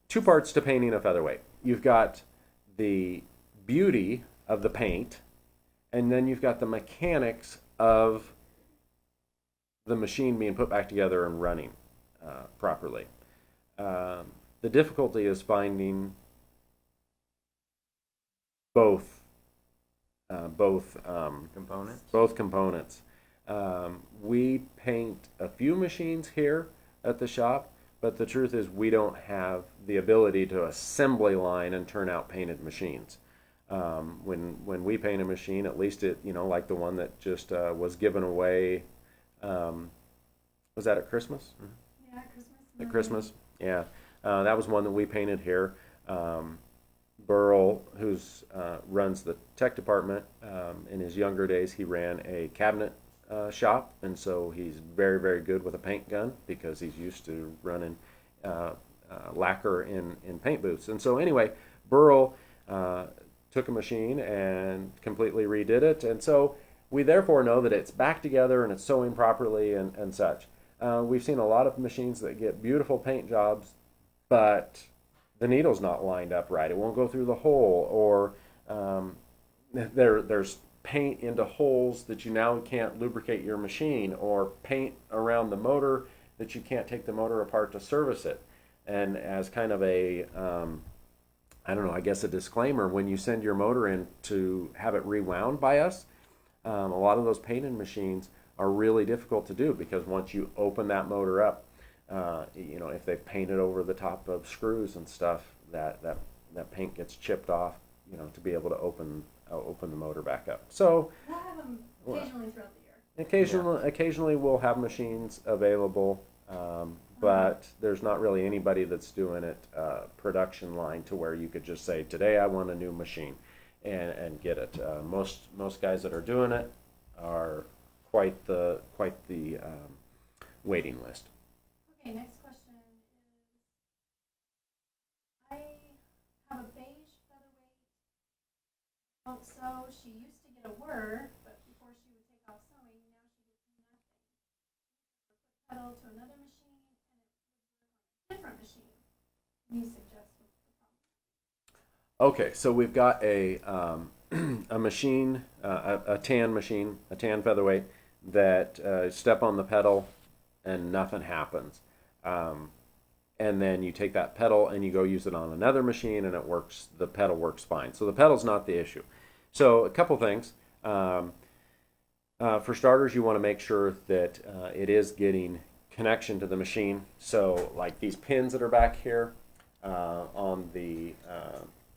two parts to painting a featherweight. You've got the beauty of the paint, and then you've got the mechanics of the machine being put back together and running properly. The difficulty is finding both Components? Both components. We paint a few machines here at the shop, but the truth is we don't have the ability to assembly line and turn out painted machines. When we paint a machine, at least it, like the one that just was given away, was that at Christmas? Yeah, Christmas. At Christmas, yeah. That was one that we painted here. Burl, who's runs the tech department, in his younger days, he ran a cabinet shop, and so he's very, very good with a paint gun because he's used to running lacquer in paint booths. And so anyway, Burl took a machine and completely redid it, and so we therefore know that it's back together and it's sewing properly and such. We've seen a lot of machines that get beautiful paint jobs, but the needle's not lined up right. It won't go through the hole, or there's paint into holes that you now can't lubricate your machine, or paint around the motor that you can't take the motor apart to service it. And as kind of a, I don't know, I guess a disclaimer, when you send your motor in to have it rewound by us, a lot of those painted machines are really difficult to do, because once you open that motor up, if they've painted over the top of screws and stuff, that paint gets chipped off, to be able to open the motor back up. So We'll have them occasionally throughout the year. occasionally we'll have machines available, but there's not really anybody that's doing it production line to where you could just say, today I want a new machine, and get it. Most guys that are doing it are quite the waiting list. Okay, next question is, I have a beige featherweight. Oh, so she used to get a whir, but before she would take off sewing, now she gets nothing. Put pedal to another machine, and it would work on a different machine. Can you suggest what's the problem? Okay, so we've got a machine, a tan featherweight, that step on the pedal and nothing happens. And then you take that pedal and you go use it on another machine, and it works. The pedal works fine. So the pedal's not the issue. So a couple things. For starters, you want to make sure that it is getting connection to the machine. So like these pins that are back here on the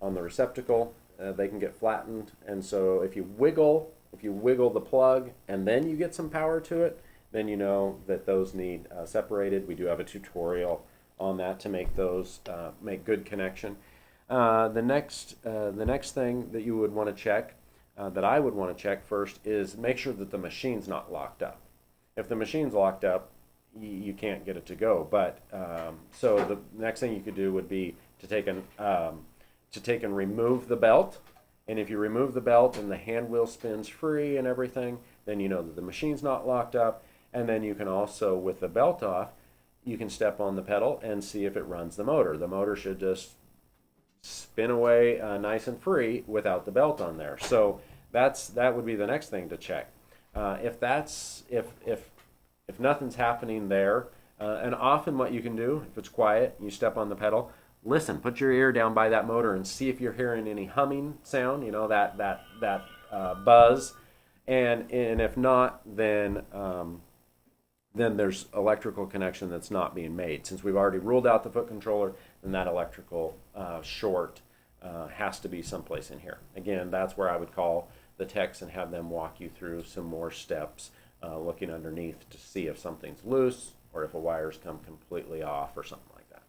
receptacle, they can get flattened, and so if you wiggle the plug and then you get some power to it, then you know that those need separated. We do have a tutorial on that to make those make good connection. The next thing that you would want to check, that I would want to check first, is make sure that the machine's not locked up. If the machine's locked up, you can't get it to go. But so the next thing you could do would be to take and remove the belt. And if you remove the belt and the hand wheel spins free and everything, then you know that the machine's not locked up. And then you can also, with the belt off, you can step on the pedal and see if it runs the motor. The motor should just spin away nice and free without the belt on there. So that would be the next thing to check. If nothing's happening there, and often what you can do, if it's quiet, you step on the pedal, listen, put your ear down by that motor and see if you're hearing any humming sound, that buzz, and if not, then there's electrical connection that's not being made. Since we've already ruled out the foot controller, then that electrical short has to be someplace in here. Again, that's where I would call the techs and have them walk you through some more steps, looking underneath to see if something's loose or if a wire's come completely off or something like that.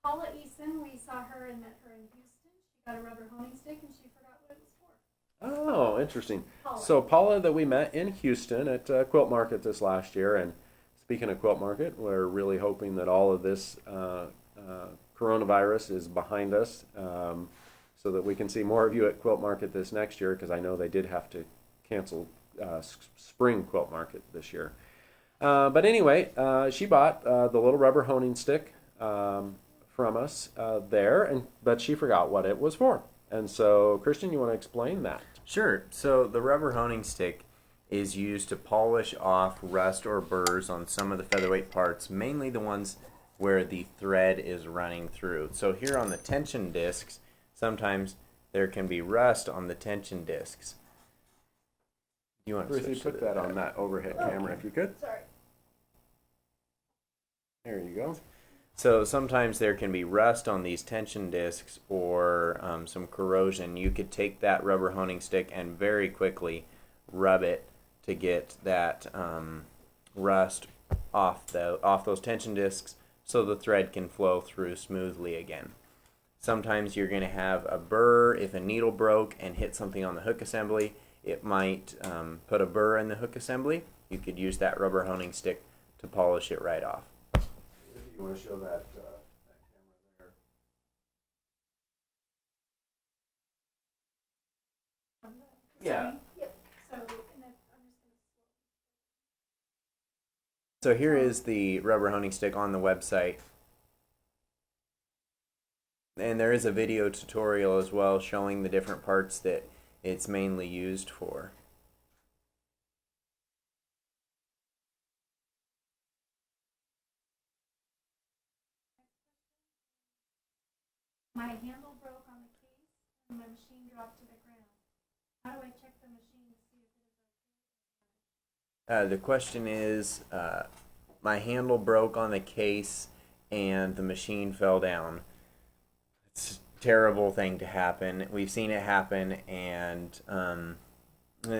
Paula Eason, we saw her and met her in Houston. She got a rubber honing stick and she forgot what it was for. Oh, interesting. Paula. So Paula that we met in Houston at Quilt Market this last year, and speaking of Quilt Market, we're really hoping that all of this coronavirus is behind us, so that we can see more of you at Quilt Market this next year, because I know they did have to cancel spring Quilt Market this year. But anyway, she bought the little rubber honing stick from us there, but she forgot what it was for. And so, Christian, you want to explain that? Sure. So the rubber honing stick is used to polish off rust or burrs on some of the featherweight parts, mainly the ones where the thread is running through. So here on the tension discs, sometimes there can be rust on the tension discs. You want to Ruthie, put that on that overhead camera if you could. Sorry. There you go. So sometimes there can be rust on these tension discs or some corrosion. You could take that rubber honing stick and very quickly rub it to get that rust off those tension discs, so the thread can flow through smoothly again. Sometimes you're going to have a burr. If a needle broke and hit something on the hook assembly, it might put a burr in the hook assembly. You could use that rubber honing stick to polish it right off. If you want to show that camera there. Yeah. Yep. So, and then I'm just gonna. So here is the rubber honing stick on the website. And there is a video tutorial as well showing the different parts that it's mainly used for. My handle broke on the case and my machine dropped to the ground. How do I check the machine to see if it is okay? The question is, my handle broke on the case and the machine fell down. It's a terrible thing to happen. We've seen it happen, and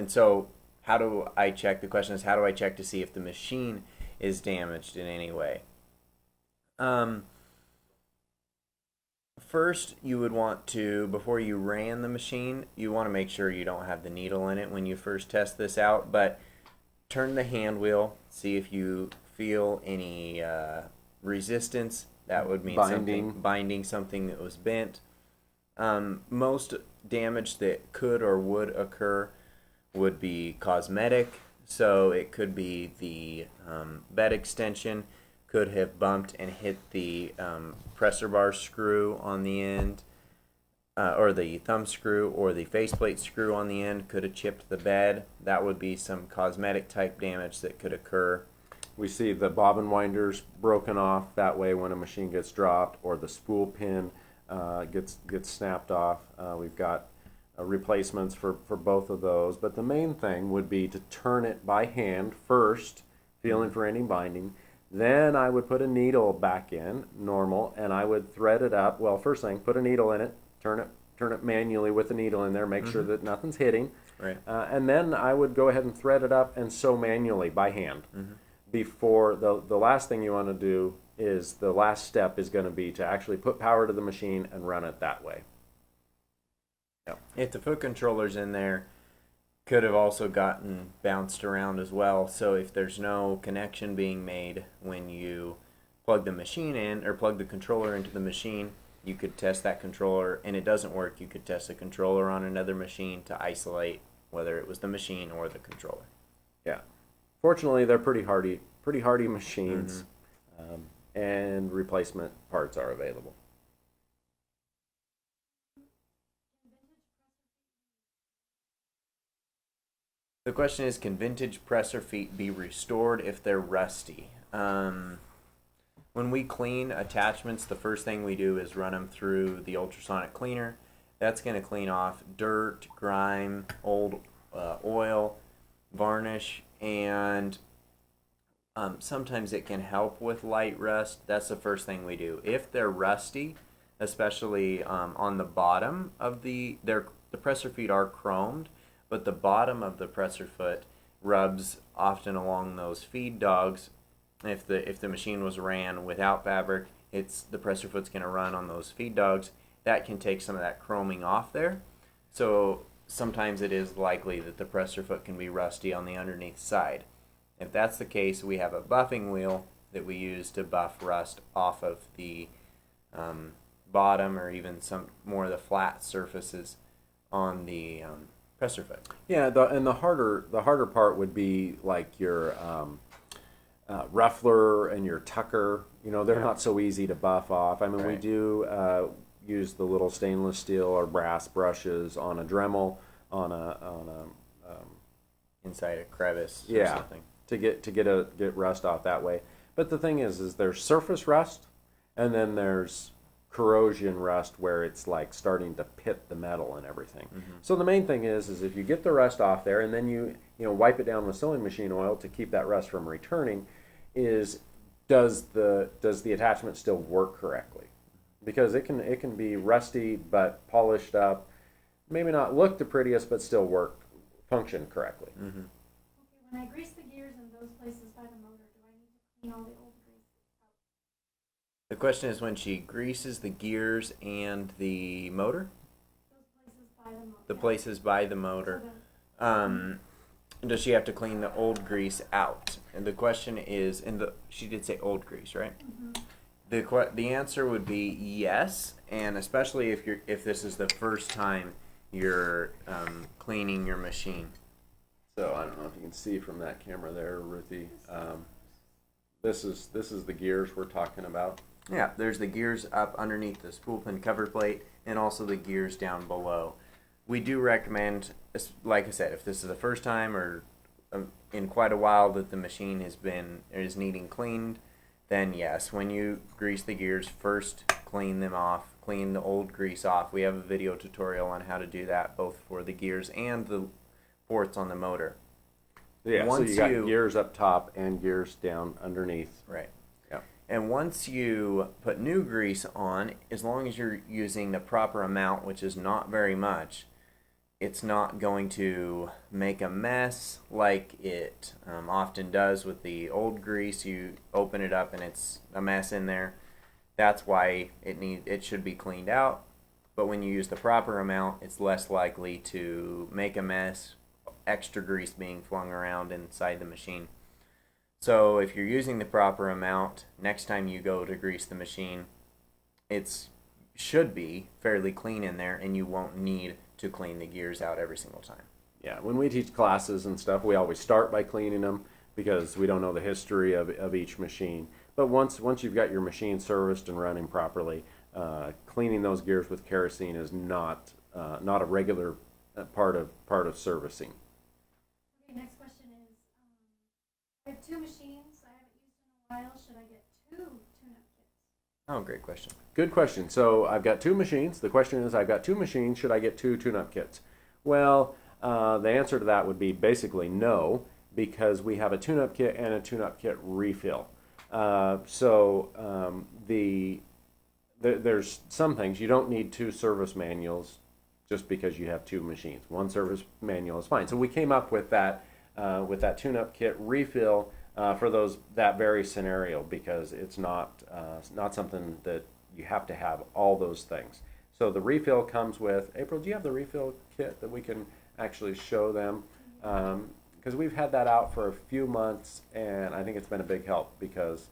so how do I check? The question is, how do I check to see if the machine is damaged in any way? First, you would want to, before you ran the machine, you want to make sure you don't have the needle in it when you first test this out, but turn the hand wheel, see if you feel any resistance. That would mean binding something that was bent. Most damage that could or would occur would be cosmetic, so it could be the bed extension could have bumped and hit the presser bar screw on the end, or the thumb screw or the faceplate screw on the end could have chipped the bed. That would be some cosmetic type damage that could occur. We see the bobbin winders broken off that way when a machine gets dropped, or the spool pin gets snapped off. We've got replacements for both of those, but the main thing would be to turn it by hand first, feeling for any binding. Then I would put a needle back in, normal, and I would thread it up. Well, first thing, put a needle in it, turn it manually with the needle in there, make sure that nothing's hitting. Right. And then I would go ahead and thread it up and sew manually by hand. Before the last thing you want to do is, the last step is going to be to actually put power to the machine and run it that way. Yep. If the foot controller's in there, could have also gotten bounced around as well. So if there's no connection being made when you plug the machine in or plug the controller into the machine, you could test that controller, and it doesn't work. You could test the controller on another machine to isolate whether it was the machine or the controller. Yeah. Fortunately, they're pretty hardy machines, and replacement parts are available. The question is, can vintage presser feet be restored if they're rusty? When we clean attachments, the first thing we do is run them through the ultrasonic cleaner. That's going to clean off dirt, grime, old oil, varnish, and sometimes it can help with light rust. That's the first thing we do. If they're rusty, especially on the bottom of the presser feet are chromed, but the bottom of the presser foot rubs often along those feed dogs. If the machine was ran without fabric, the presser foot's going to run on those feed dogs. That can take some of that chroming off there. So sometimes it is likely that the presser foot can be rusty on the underneath side. If that's the case, we have a buffing wheel that we use to buff rust off of the bottom, or even some more of the flat surfaces on the presser foot. Yeah, the harder part would be like your ruffler and your tucker. They're not so easy to buff off. I mean, we do use the little stainless steel or brass brushes on a Dremel, on a inside a crevice or something, to get rust off that way. But the thing is there's surface rust, and then there's corrosion rust where it's like starting to pit the metal and everything. So the main thing is if you get the rust off there, and then you wipe it down with sewing machine oil to keep that rust from returning, does the attachment still work correctly? Because it can be rusty but polished up, maybe not look the prettiest, but still function correctly. Okay, when I grease the gears in those places by the motor, do I need to clean all the old grease out? The question is when she greases the gears and the motor? Those places by the motor. The places by the motor. Does she have to clean the old grease out? And the question is, she did say old grease, right? Mm-hmm. The answer would be yes, and especially if this is the first time you're cleaning your machine. So I don't know if you can see from that camera there, Ruthie. This is the gears we're talking about. Yeah, there's the gears up underneath the spool pin cover plate, and also the gears down below. We do recommend, like I said, if this is the first time or in quite a while that the machine is needing cleaned, then yes, when you grease the gears, first clean them off, clean the old grease off. We have a video tutorial on how to do that, both for the gears and the ports on the motor. Yeah, so you got gears up top and gears down underneath. Right. Yeah. And once you put new grease on, as long as you're using the proper amount, which is not very much, it's not going to make a mess like it often does with the old grease. You open it up and it's a mess in there. That's why it should be cleaned out. But when you use the proper amount, it's less likely to make a mess, extra grease being flung around inside the machine. So if you're using the proper amount, next time you go to grease the machine, it should be fairly clean in there, and you won't need to clean the gears out every single time. Yeah, when we teach classes and stuff, we always start by cleaning them because we don't know the history of each machine. But once you've got your machine serviced and running properly, cleaning those gears with kerosene is not a regular part of servicing. Okay, next question is, I have two machines I haven't used in a while. Should I get two tune-up kits? Oh, great question. Good question. So I've got two machines. The question is, I've got two machines. Should I get two tune-up kits? Well, the answer to that would be basically no, because we have a tune-up kit and a tune-up kit refill. There's some things you don't need two service manuals just because you have two machines. One service manual is fine. So we came up with that tune-up kit refill for that very scenario, because it's not something that you have to have all those things. So the refill comes with, April, do you have the refill kit that we can actually show them? Because we've had that out for a few months, and I think it's been a big help, because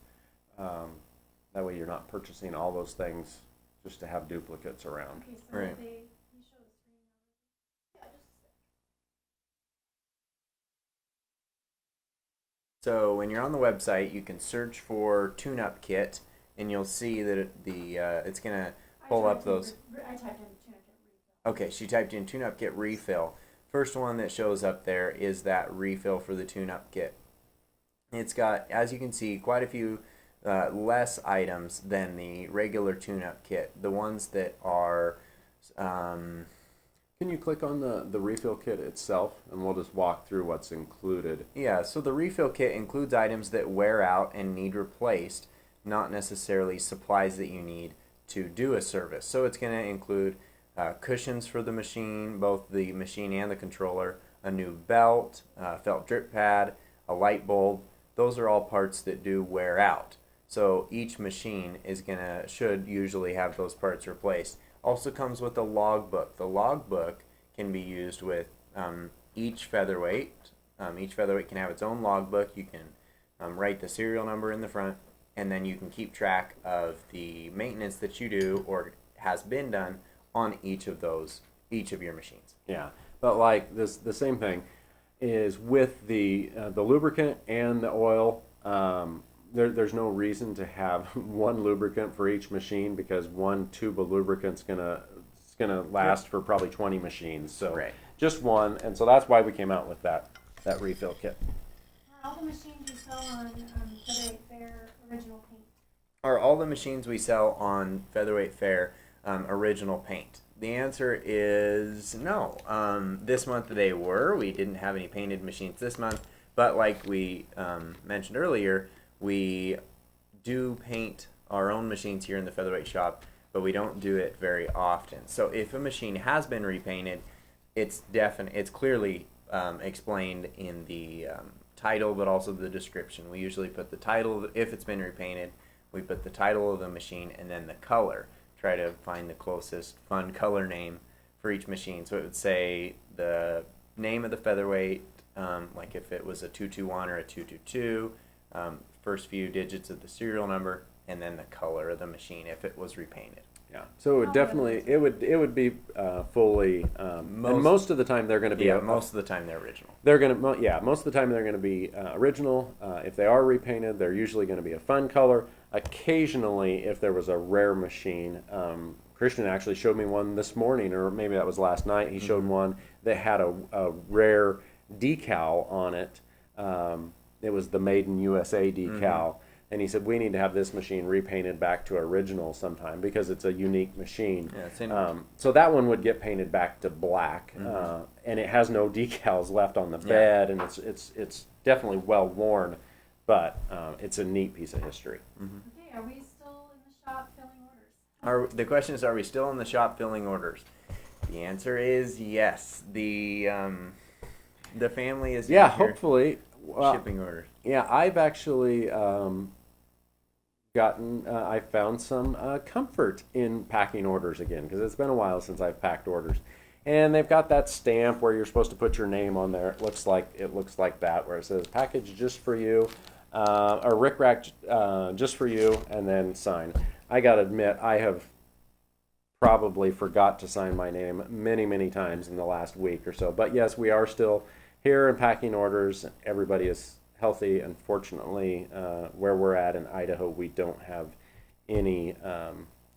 that way you're not purchasing all those things just to have duplicates around. Okay, so Right. can you show the screen? Yeah, just a sec. So when you're on the website, you can search for tune-up kit, and you'll see that it's going to pull up those. I typed in tune-up kit refill. Okay, she typed in tune-up kit refill. First one that shows up there is that refill for the tune-up kit. It's got, as you can see, quite a few less items than the regular tune-up kit. The ones that are... Can you click on the refill kit itself, and we'll just walk through what's included. Yeah, so the refill kit includes items that wear out and need replaced, not necessarily supplies that you need to do a service. So it's going to include cushions for the machine, both the machine and the controller, a new belt, felt drip pad, a light bulb. Those are all parts that do wear out. So each machine should usually have those parts replaced. Also comes with a logbook. The logbook can be used with each featherweight. Each featherweight can have its own logbook. You can write the serial number in the front, and then you can keep track of the maintenance that you do or has been done on each of your machines. Yeah, but like the same thing is with the lubricant and the oil. There's no reason to have one lubricant for each machine, because one tube of lubricant's gonna last for probably 20 machines. So Right. just one, and so that's why we came out with that refill kit. All the machines you sell on Featherweight Fair original paint. Are all the machines we sell on Featherweight Fair original paint? The answer is no. This month they were. We didn't have any painted machines this month, but like we mentioned earlier, we do paint our own machines here in the Featherweight shop, but we don't do it very often. So if a machine has been repainted, it's clearly explained in the title, but also the description. We usually put the title if it's been repainted. we put the title of the machine and then the color. Try to find the closest fun color name for each machine. So it would say the name of the featherweight, like if it was a 221 or a 222, first few digits of the serial number, and then the color of the machine if it was repainted. Yeah. So it would definitely it would be fully and most of the time they're going to be most of the time they're original. They're going to most of the time they're going to be original. If they are repainted, they're usually going to be a fun color. Occasionally, if there was a rare machine, Christian actually showed me one this morning, or maybe that was last night. He showed one that had a rare decal on it. It was the Made in USA decal. And he said, we need to have this machine repainted back to original sometime because it's a unique machine. Yeah, so that one would get painted back to black, and it has no decals left on the bed, and it's definitely well worn, but it's a neat piece of history. Okay, are we still in the shop filling orders? The question is, are we still in the shop filling orders? The answer is yes. The family is Hopefully. Shipping orders. Yeah, I've actually I found some comfort in packing orders again, because it's been a while since I've packed orders, and they've got that stamp where you're supposed to put your name on there. It looks like that, where it says package just for you, or Rick Rack just for you, and then sign. I gotta admit, I have probably forgot to sign my name many times in the last week or so, but yes, we are still here and packing orders. Everybody is healthy, and fortunately, where we're at in Idaho, we don't have any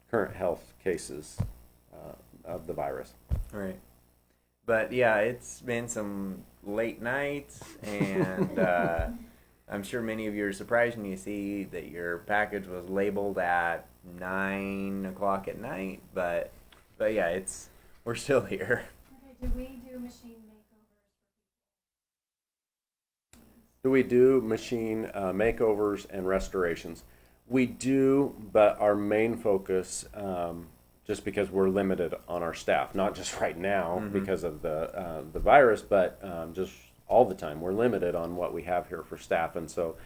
current health cases of the virus. Right. But yeah, it's been some late nights, and I'm sure many of you are surprised when you see that your package was labeled at 9 o'clock at night. But yeah, we're still here. Okay, do we do machine Do we do machine makeovers and restorations? We do, but our main focus, just because we're limited on our staff, not just right now because of the virus, but just all the time, we're limited on what we have here for staff, and so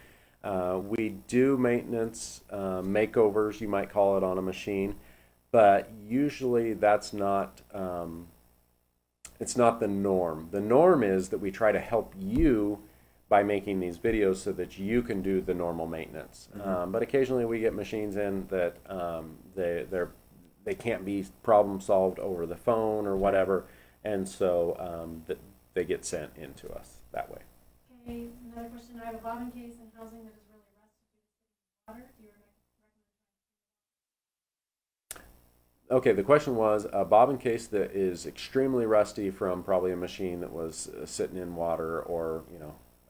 we do maintenance makeovers, you might call it, on a machine, but usually that's not. It's not the norm. The norm is that we try to help you by making these videos so that you can do the normal maintenance. But occasionally we get machines in that they can't be problem solved over the phone or whatever, and so they get sent in to us that way. Okay, another question. I have a bobbin case and housing that is really rusted due to water. Do you recommend? Okay, the question was a bobbin case that is extremely rusty from probably a machine that was sitting in water, or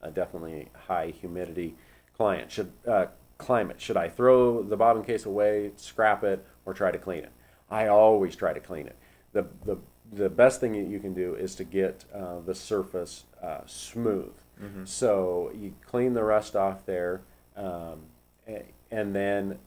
a definitely high humidity climate. Should I throw the bobbin case away, scrap it, or try to clean it? I always try to clean it. The best thing that you can do is to get the surface smooth. So you clean the rust off there, and then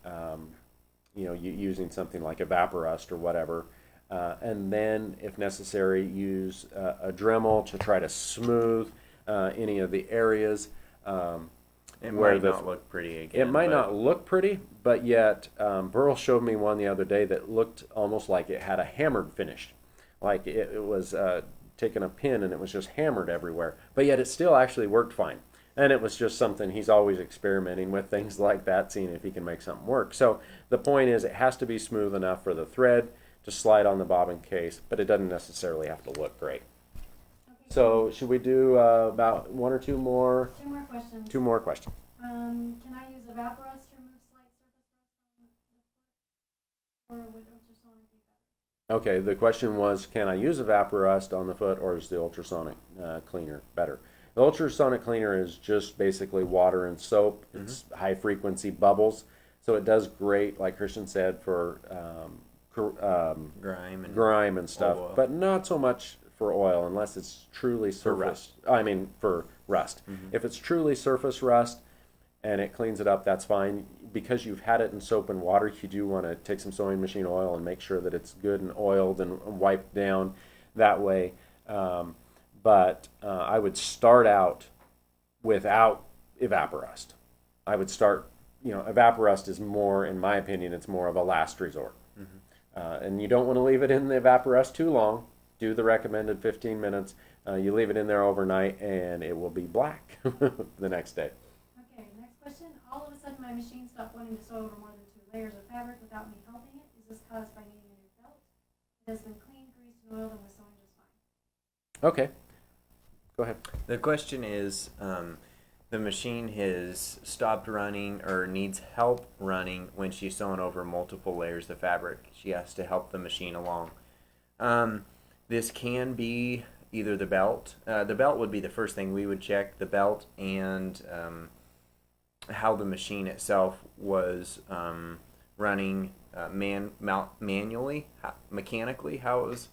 using something like Evaporust or whatever, and then if necessary use a Dremel to try to smooth any of the areas. It might not look pretty again. It might not look pretty, but yet Burl showed me one the other day that looked almost like it had a hammered finish. Like it was taking a pin and it was just hammered everywhere. But yet it still actually worked fine. And it was just something, he's always experimenting with things like that, seeing if he can make something work. So the point is, it has to be smooth enough for the thread to slide on the bobbin case, but it doesn't necessarily have to look great. So should we do about one or two more? Two more questions. Two more questions. Can I use Evaporust to remove slight surface rust on the foot, or would ultrasonic be better? Okay, the question was, can I use Evaporust on the foot, or is the ultrasonic cleaner better? The ultrasonic cleaner is just basically water and soap. It's high frequency bubbles, so it does great, like Christian said, for grime and stuff, oil. But not so much for oil unless it's truly surface. For rust. If it's truly surface rust and it cleans it up, that's fine. Because you've had it in soap and water, you do want to take some sewing machine oil and make sure that it's good and oiled and wiped down that way. But I would start out without Evaporust. I would start evaporust is more, in my opinion, it's more of a last resort. And you don't want to leave it in the evaporust too long. Do the recommended 15 minutes. You leave it in there overnight, and it will be black the next day. Okay, next question. All of a sudden, my machine stopped wanting to sew over more than 2 layers of fabric without me helping it. Is this caused by needing a new belt? It has been cleaned, greased, and oiled, and was sewing just fine. Okay. Go ahead. The question is, the machine has stopped running or needs help running when she's sewing over multiple layers of fabric. She has to help the machine along. This can be either the belt. The belt would be the first thing we would check, the belt and how the machine itself was running manually, mechanically, how it was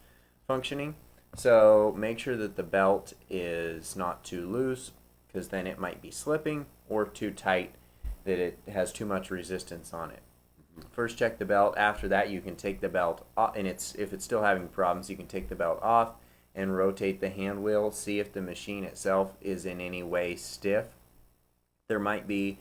functioning. So make sure that the belt is not too loose, because then it might be slipping, or too tight that it has too much resistance on it. First check the belt. After that, you can take the belt off, and if it's still having problems, you can take the belt off and rotate the hand wheel, see if the machine itself is in any way stiff. There might be,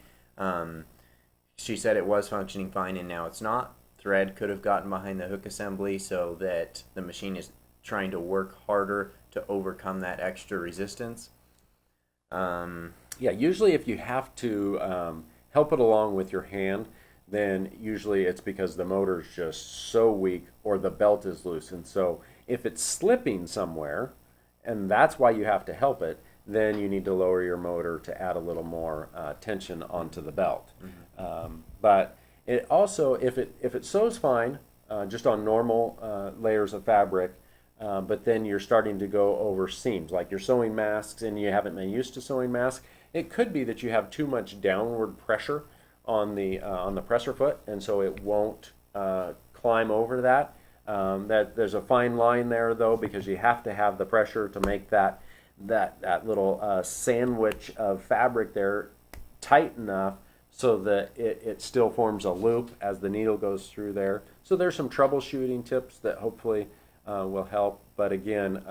she said it was functioning fine and now it's not. Thread could have gotten behind the hook assembly so that the machine is trying to work harder to overcome that extra resistance. Yeah, usually if you have to help it along with your hand, then usually it's because the motor is just so weak or the belt is loose. And so if it's slipping somewhere, and that's why you have to help it, then you need to lower your motor to add a little more tension onto the belt. But it also, if it sews fine, just on normal layers of fabric, but then you're starting to go over seams, like you're sewing masks and you haven't been used to sewing masks, it could be that you have too much downward pressure on the presser foot, and so it won't climb over that. That there's a fine line there though, because you have to have the pressure to make that little sandwich of fabric there tight enough so that it still forms a loop as the needle goes through there. So there's some troubleshooting tips that hopefully will help. But again,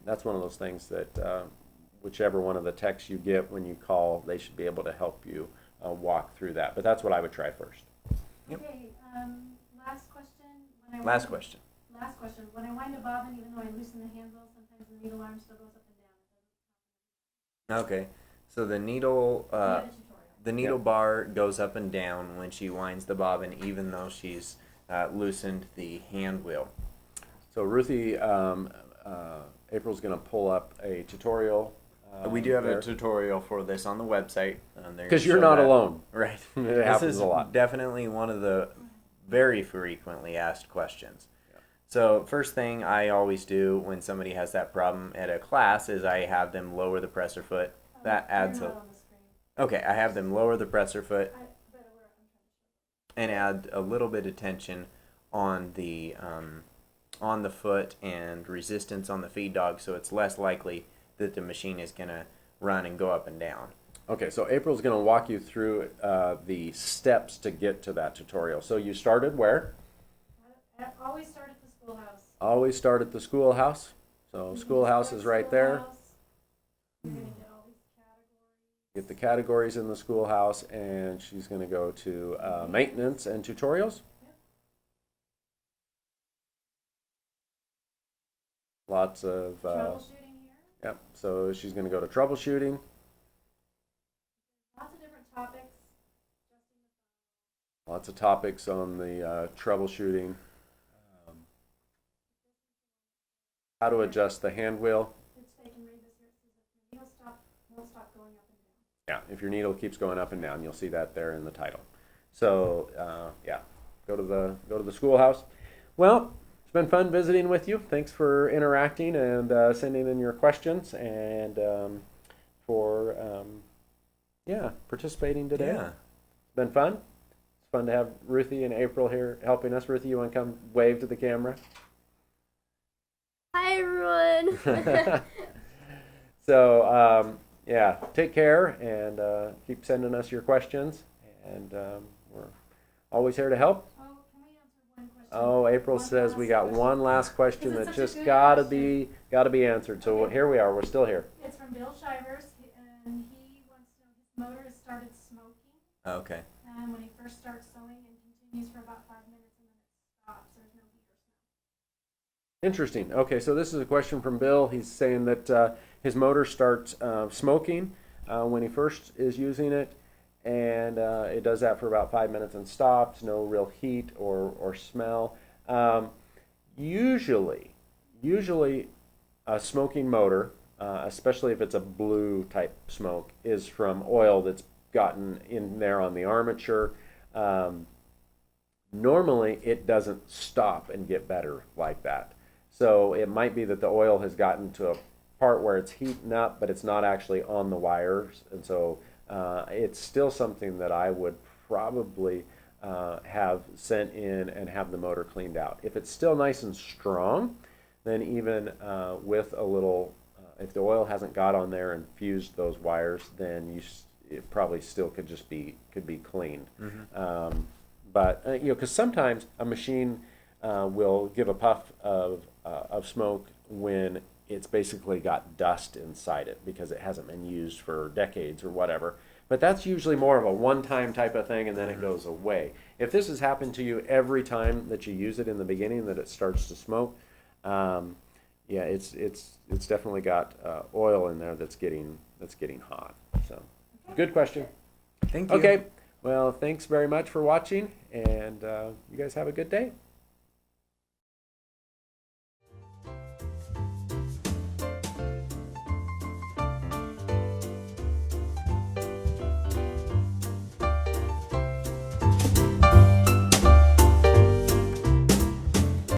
that's one of those things that whichever one of the techs you get when you call, they should be able to help you walk through that. But that's what I would try first. Yep. Okay, last question. Last question. Last question. When I wind a bobbin, even though I loosen the handle, sometimes the needle arm still goes up and down. Okay, so the needle Yep. bar goes up and down when she winds the bobbin, even though she's loosened the hand wheel. So Ruthie, April's going to pull up a tutorial. We do have there. a tutorial for this on the website. Because you're not alone. Right. It This happens is a lot. definitely one of the very frequently asked questions. Yeah. So first thing I always do when somebody has that problem at a class is I have them lower the presser foot. That adds They're a... not on the screen. Okay, I have them lower the presser foot I'm trying to show and add a little bit of tension on the foot and resistance on the feed dog, so it's less likely that the machine is going to run and go up and down. Okay, so April's going to walk you through the steps to get to that tutorial. So you started where? I always start at the schoolhouse. Always start at the schoolhouse. So schoolhouse is right there. Schoolhouse. You're going to get all these categories. Get the categories in the schoolhouse, and she's going to go to maintenance and tutorials. Yep. Lots of, Troubleshooting here. yep, so she's going to go to troubleshooting. Lots of different topics. Lots of topics on the troubleshooting. How to adjust the hand wheel. They can read this here. It says if the needle won't stop going up and down. Yeah, if your needle keeps going up and down, you'll see that there in the title. So yeah, go to the schoolhouse. Well, it's been fun visiting with you. Thanks for interacting and sending in your questions and for participating today. Yeah. It's been fun. It's fun to have Ruthie and April here helping us. Ruthie, you want to come wave to the camera? Hi, everyone. So, yeah, take care and keep sending us your questions. And we're always here to help. Oh, can we answer one question? Oh, April One says last we got question. one last question Because that it's such a just good gotta question. be answered. So Okay. here we are. We're still here. It's from Bill Shivers, and he wants to know his motor has started smoking. Okay. And when he first starts sewing, it continues for about 5 minutes and then it stops. There's no heat or smell. Interesting. Okay, so this is a question from Bill. He's saying that his motor starts smoking when he first is using it, and it does that for about 5 minutes and stops. No real heat or smell. Usually a smoking motor, especially if it's a blue type smoke, is from oil that's gotten in there on the armature. Normally it doesn't stop and get better like that. So it might be that the oil has gotten to a part where it's heating up, but it's not actually on the wires. And so it's still something that I would probably have sent in and have the motor cleaned out. If it's still nice and strong, then even with a little, if the oil hasn't got on there and fused those wires, then it probably still could be cleaned. Mm-hmm. But because sometimes a machine will give a puff of smoke when it's basically got dust inside it because it hasn't been used for decades or whatever. But that's usually more of a one-time type of thing, and then it goes away. If this has happened to you every time that you use it in the beginning, that it starts to smoke, yeah, it's definitely got oil in there that's getting hot. So, good question. Thank you. Okay, well, thanks very much for watching, and you guys have a good day.